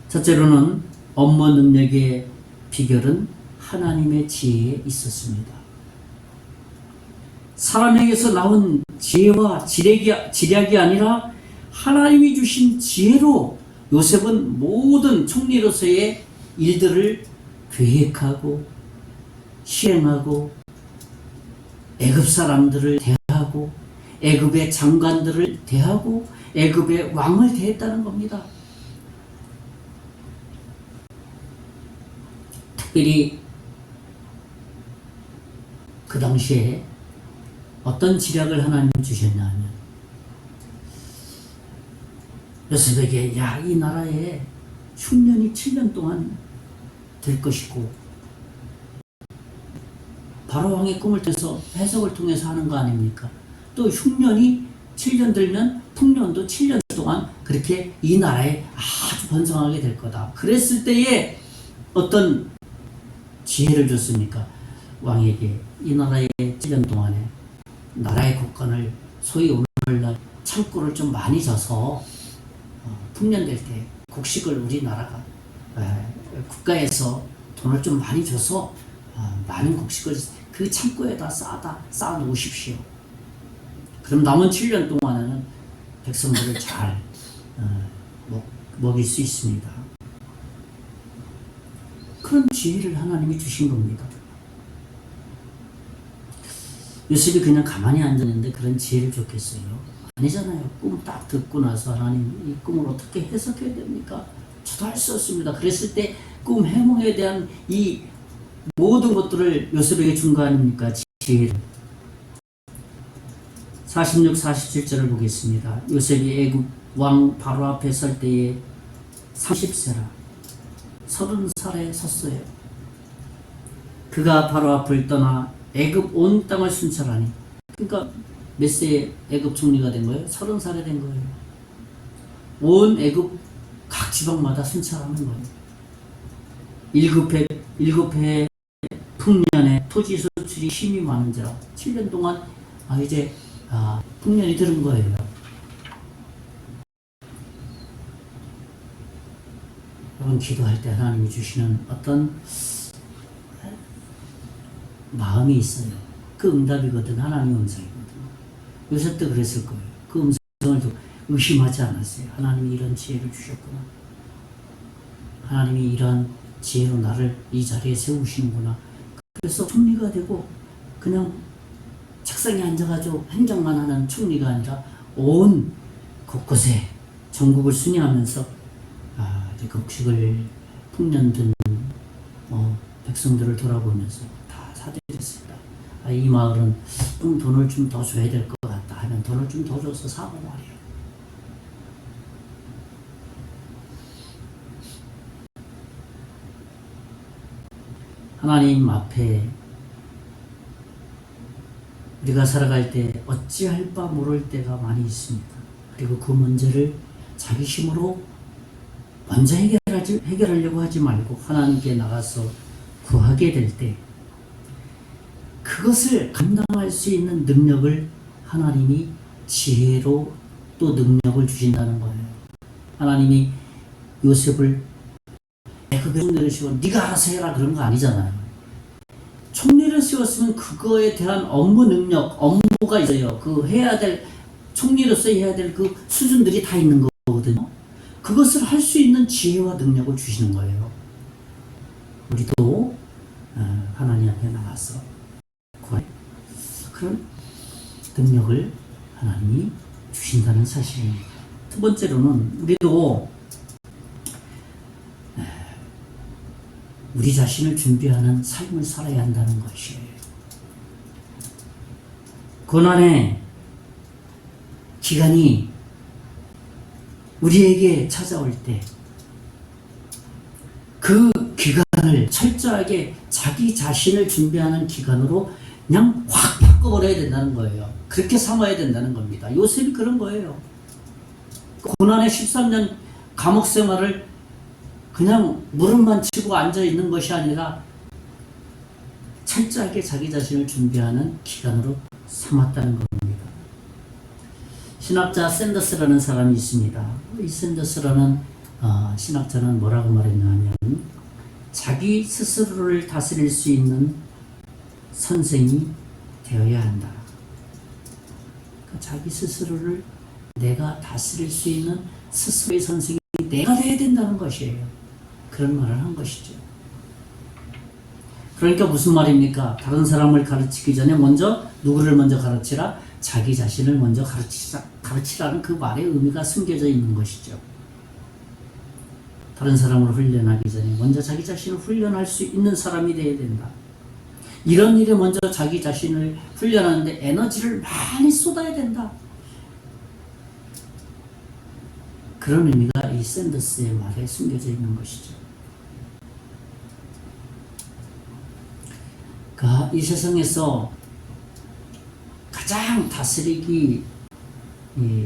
첫째로는 업무 능력의 비결은 하나님의 지혜에 있었습니다. 사람에게서 나온 지혜와 지략이 아니라 하나님이 주신 지혜로 요셉은 모든 총리로서의 일들을 계획하고 시행하고 애굽 사람들을 대하고 애굽의 장관들을 대하고 애굽의 왕을 대했다는 겁니다. 특별히 그 당시에 어떤 지략을 하나님이 주셨냐 하면 요셉에게 야, 이 나라에 흉년이 7년 동안 될 것이고 바로 왕의 꿈을 통해서 해석을 통해서 하는 거 아닙니까? 또 흉년이 7년 들면 풍년도 7년 동안 그렇게 이 나라에 아주 번성하게 될 거다. 그랬을 때에 어떤 지혜를 줬습니까? 왕에게 이 나라에 7년 동안에 나라의 국권을 소위 오늘날 창고를 좀 많이 져서 풍년될 때 곡식을 우리나라가 국가에서 돈을 좀 많이 줘서 많은 곡식을 그 창고에다 쌓아 놓으십시오. 그럼 남은 7년 동안에는 백성들을 잘 먹일 수 있습니다. 그런 지혜를 하나님이 주신 겁니다. 요셉이 그냥 가만히 앉았는데 그런 지혜를 줬겠어요? 아니잖아요. 꿈 딱 듣고 나서 하나님 이 꿈을 어떻게 해석해야 됩니까? 저도 할 수 없습니다. 그랬을 때 꿈 해몽에 대한 이 모든 것들을 요셉에게 준 거 아닙니까? 지혜를. 46, 47절을 보겠습니다. 요셉이 애굽 왕 바로 앞에 설 때에 30세라 30살에 섰어요. 그가 바로 앞을 떠나 애굽 온 땅을 순찰하니, 그러니까 몇 세에 애굽 총리가 된 거예요? 30살에 된 거예요. 온 애굽 각 지방마다 순찰하는 거예요. 일곱해 풍년에 토지 수출이 힘이 많은지라 7년 동안 이제 풍년이 들은 거예요. 여러분 기도할 때 하나님이 주시는 어떤 마음이 있어요. 그 응답이거든. 하나님의 음성이거든. 요셉도 그랬을 거예요. 그 음성을 듣고 의심하지 않았어요. 하나님이 이런 지혜를 주셨구나. 하나님이 이런 지혜로 나를 이 자리에 세우시는구나. 그래서 총리가 되고 그냥 책상에 앉아가지고 행정만 하는 총리가 아니라 온 곳곳에 전국을 순회하면서 곡식을 풍년든 백성들을 돌아보면서 다 사드렸습니다. 이 마을은 좀 돈을 좀 더 줘야 될 것 같다 하면 돈을 좀 더 줘서 사고 말이에요. 하나님 앞에 우리가 살아갈 때 어찌할 바 모를 때가 많이 있습니다. 그리고 그 문제를 자기 힘으로 먼저 해결하려고 하지 말고 하나님께 나가서 구하게 될 때 그것을 감당할 수 있는 능력을 하나님이 지혜로 또 능력을 주신다는 거예요. 하나님이 요셉을 그 총리를 씌워 네가 알아서 해라 그런 거 아니잖아요. 총리를 씌웠으면 그거에 대한 업무 능력, 업무가 있어요. 그 해야 될 총리로서 해야 될 그 수준들이 다 있는 거거든요. 그것을 할 수 있는 지혜와 능력을 주시는 거예요. 우리도 하나님 앞에 나가서 그런 능력을 하나님이 주신다는 사실입니다. 두 번째로는 우리도 우리 자신을 준비하는 삶을 살아야 한다는 것이에요. 고난의 기간이 우리에게 찾아올 때 그 기간을 철저하게 자기 자신을 준비하는 기간으로 그냥 확 바꿔버려야 된다는 거예요. 그렇게 삼아야 된다는 겁니다. 요셉이 그런 거예요. 고난의 13년 감옥 생활을 그냥 무릎만 치고 앉아있는 것이 아니라 철저하게 자기 자신을 준비하는 기간으로 삼았다는 겁니다. 신학자 샌더스라는 사람이 있습니다. 이 샌더스라는 신학자는 뭐라고 말했냐면 자기 스스로를 다스릴 수 있는 선생이 되어야 한다. 그러니까 자기 스스로를 내가 다스릴 수 있는 스스로의 선생이 내가 돼야 된다는 것이에요. 그런 말을 한 것이죠. 그러니까 무슨 말입니까? 다른 사람을 가르치기 전에 먼저 누구를 먼저 가르치라? 자기 자신을 먼저 가르치라는 그 말의 의미가 숨겨져 있는 것이죠. 다른 사람을 훈련하기 전에 먼저 자기 자신을 훈련할 수 있는 사람이 되어야 된다. 이런 일에 먼저 자기 자신을 훈련하는데 에너지를 많이 쏟아야 된다. 그런 의미가 이 샌더스의 말에 숨겨져 있는 것이죠. 이 세상에서 가장 다스리기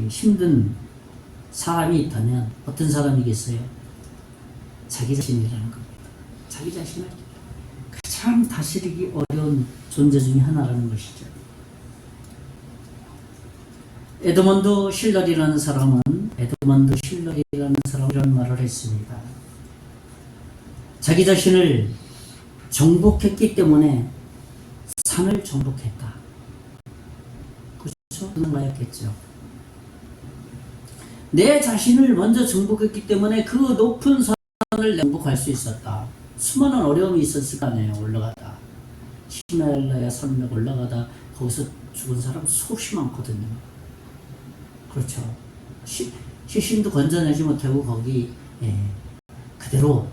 힘든 사람이 있다면 어떤 사람이겠어요? 자기 자신이라는 겁니다. 자기 자신을 가장 다스리기 어려운 존재 중에 하나라는 것이죠. 에드먼드 실러리라는 사람은 이런 말을 했습니다. 자기 자신을 정복했기 때문에 산을 정복했다. 그렇죠? 그런 거였겠죠. 내 자신을 먼저 정복했기 때문에 그 높은 산을 정복할 수 있었다. 수많은 어려움이 있었을 거 아니에요. 올라가다 히말라야 산맥 올라가다 거기서 죽은 사람 수없이 많거든요. 그렇죠. 시신도 건져내지 못하고 거기 그대로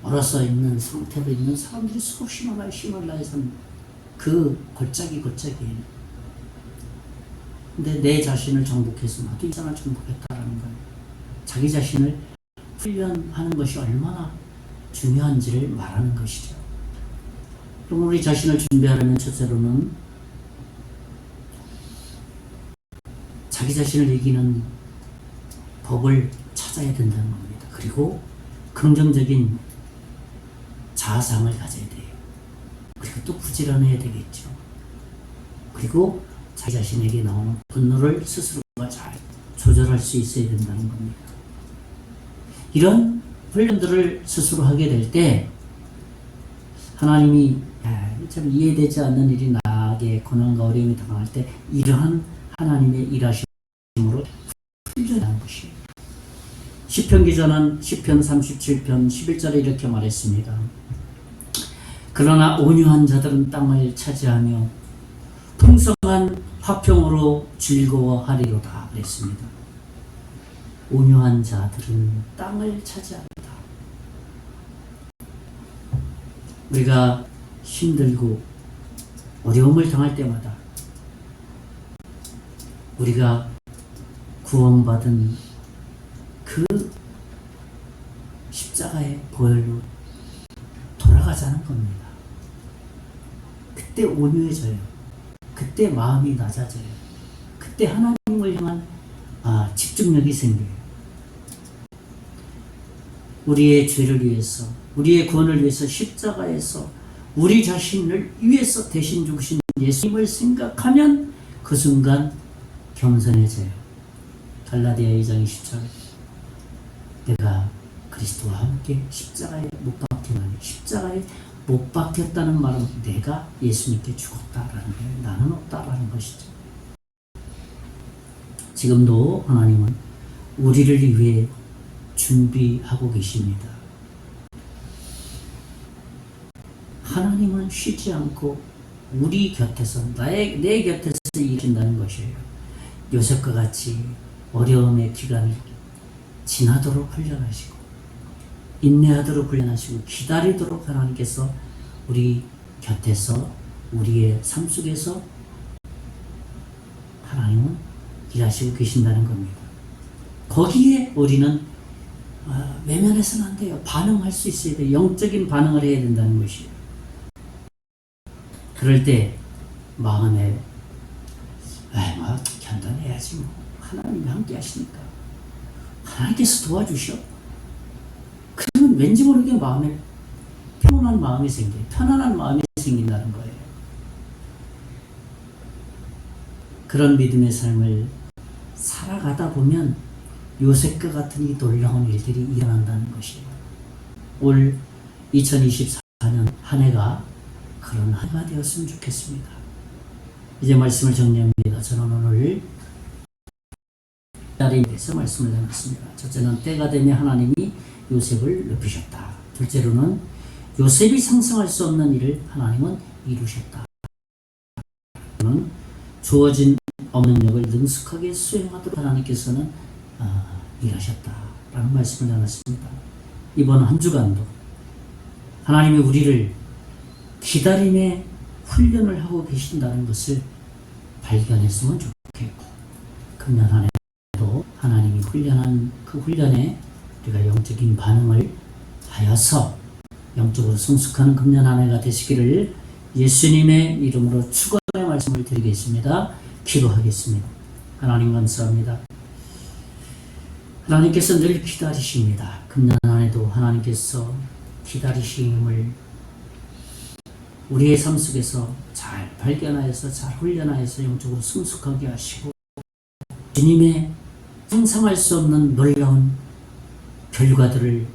얼어서 있는 상태로 있는 사람들이 수없이 많아요. 히말라야 산 그 골짜기예요. 근데 내 자신을 정복해서 나도 이 산을 정복했다라는 거예요. 자기 자신을 훈련하는 것이 얼마나 중요한지를 말하는 것이죠. 그럼 우리 자신을 준비하려면 첫째로는 자기 자신을 이기는 법을 찾아야 된다는 겁니다. 그리고 긍정적인 자아상을 가져야 돼요. 그리고 또 부지런해야 되겠죠. 그리고 자기 자신에게 나오는 분노를 스스로가 잘 조절할 수 있어야 된다는 겁니다. 이런 훈련들을 스스로 하게 될 때 하나님이 참 이해되지 않는 일이 나에게 고난과 어려움이 당할 때 이러한 하나님의 일하심으로 시편 기자는 시편 37편 11절에 이렇게 말했습니다. 그러나 온유한 자들은 땅을 차지하며 풍성한 화평으로 즐거워하리로다 그랬습니다. 온유한 자들은 땅을 차지합니다. 우리가 힘들고 어려움을 당할 때마다 우리가 구원받은 그 십자가의 보혈로 돌아가자는 겁니다. 그때 온유해져요. 그때 마음이 낮아져요. 그때 하나님을 향한 집중력이 생겨요. 우리의 죄를 위해서, 우리의 구원을 위해서 십자가에서 우리 자신을 위해서 대신 죽으신 예수님을 생각하면 그 순간 겸손해져요. 갈라디아 2장 20절 내가 그리스도와 함께 십자가에 못 박히나니, 십자가에 못 박혔다는 말은 내가 예수님께 죽었다라는 거예요. 나는 없다라는 것이죠. 지금도 하나님은 우리를 위해 준비하고 계십니다. 하나님은 쉬지 않고 우리 곁에서, 내 곁에서 일하신다는 것이에요. 요셉과 같이 어려움의 기간을 지나도록 훈련하시고, 인내하도록 훈련하시고, 기다리도록 하나님께서 우리 곁에서, 우리의 삶 속에서 하나님은 일하시고 계신다는 겁니다. 거기에 우리는 외면해서는 안 돼요. 반응할 수 있어야 돼요. 영적인 반응을 해야 된다는 것이에요. 그럴 때 마음에 견뎌내야지 뭐. 하나님이 함께 하시니까. 하나님께서 도와주셔. 그러면 왠지 모르게 마음에 평온한 마음이 생겨요. 편안한 마음이 생긴다는 거예요. 그런 믿음의 삶을 살아가다 보면 요셉과 같은 이 놀라운 일들이 일어난다는 것이에요. 올 2024년 한 해가 그런 한 해가 되었으면 좋겠습니다. 이제 말씀을 정리합니다. 저는 오늘 딸에 대해서 말씀을 나눴습니다. 첫째는 때가 되면 하나님이 요셉을 높이셨다. 둘째로는 요셉이 상상할 수 없는 일을 하나님은 이루셨다. 주어진 업능력을 능숙하게 수행하도록 하나님께서는 일하셨다라는 말씀을 나눴습니다. 이번 한 주간도 하나님이 우리를 기다림의 훈련을 하고 계신다는 것을 발견했으면 좋겠고, 금년 한 해도 하나님이 훈련한 그 훈련에 우리가 영적인 반응을 하여서 영적으로 성숙하는 금년 한 해가 되시기를 예수님의 이름으로 축원의 말씀을 드리겠습니다. 기도하겠습니다. 하나님 감사합니다. 하나님께서 늘 기다리십니다. 금년 한 해도 하나님께서 기다리심을 우리의 삶 속에서 잘 발견하여서 잘 훈련하여서 영적으로 성숙하게 하시고, 주님의 상상할 수 없는 놀라운 결과들을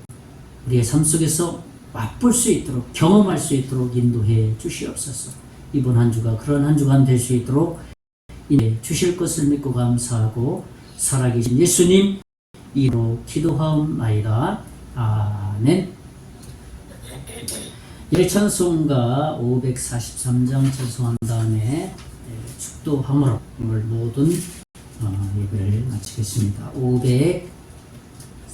우리의 삶 속에서 맛볼 수 있도록, 경험할 수 있도록 인도해 주시옵소서. 이번 한 주가 그런 한 주간 될 수 있도록 인도해 주실 것을 믿고 감사하고, 살아계신 예수님 이로 기도하옵나이다. 아멘. 1찬송가 543장 찬송한 다음에 축도함으로 오늘 모든 예배를 마치겠습니다.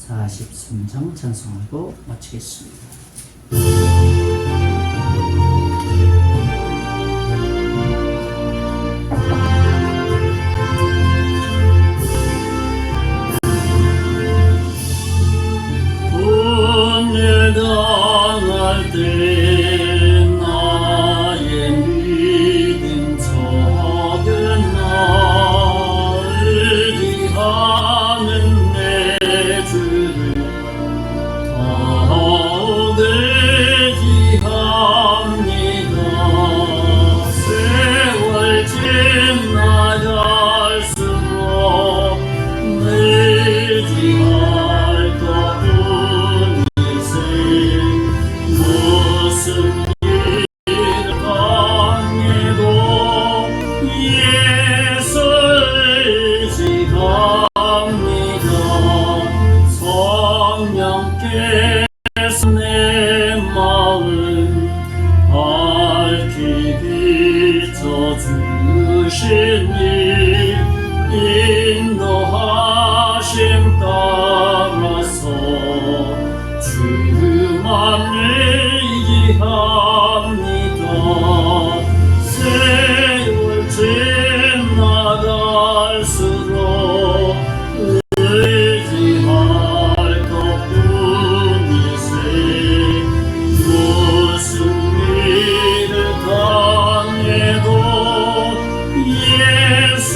543장 찬송하고 마치겠습니다. 당할 때 나의 믿음 적은 나를 위하는 내 주를 더 주시니 인도하심 따라서 주만 의지합니다. 세월 지나갈수록 의지할 것뿐이세. 무슨 일을 당해도 예수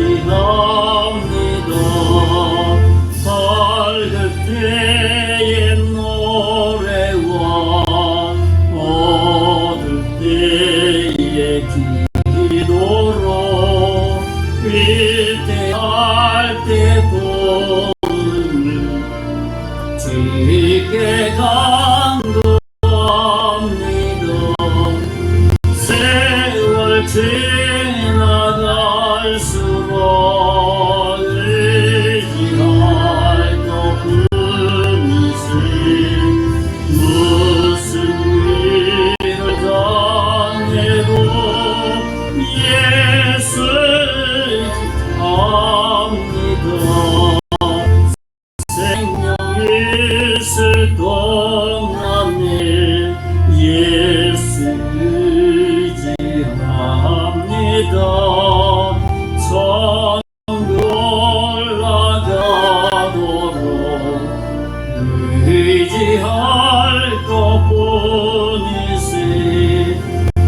의지합니다. 밝을 때의 노래와 어두울 때의 기도로 위대할 때 도움을 주께 간구합니다. 세월 지나갈수록 의지할 것뿐이세. 무슨 일을 당해도 예수 의지합니다. 생명 있을 동안에 예수 의지합니다. 천국 올라가도록 의지할 것뿐이세.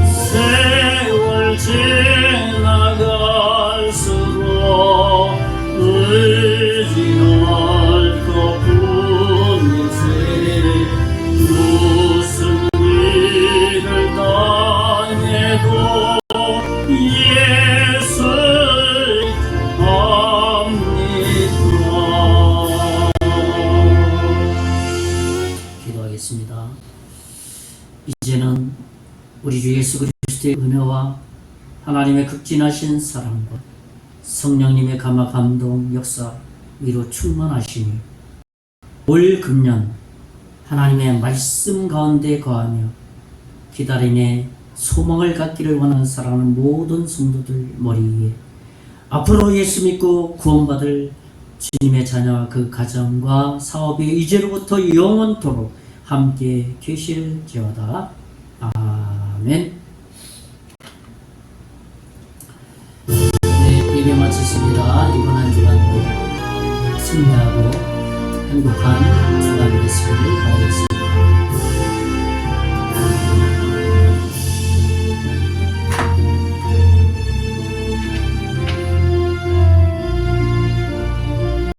세월 지나갈수록 의지할 것뿐이세. 무슨 일을 당해도 예수 합니다. 기도하겠습니다. 이제는 우리 주 예수 그리스도의 은혜와 하나님의 극진하신 사랑과 성령님의 감화 감동 역사 위로 충만하시니 올 금년 하나님의 말씀 가운데 거하며 기다림의 소망을 갖기를 원하는 사랑하는 모든 성도들 머리 위에 앞으로 예수 믿고 구원받을 주님의 자녀와 그 가정과 사업이 이제로부터 영원토록 함께 계실지어다. 아멘. 네, 예배 마쳤습니다. 이번 한 주간도 승리하고 행복한 주간이 됐습니다.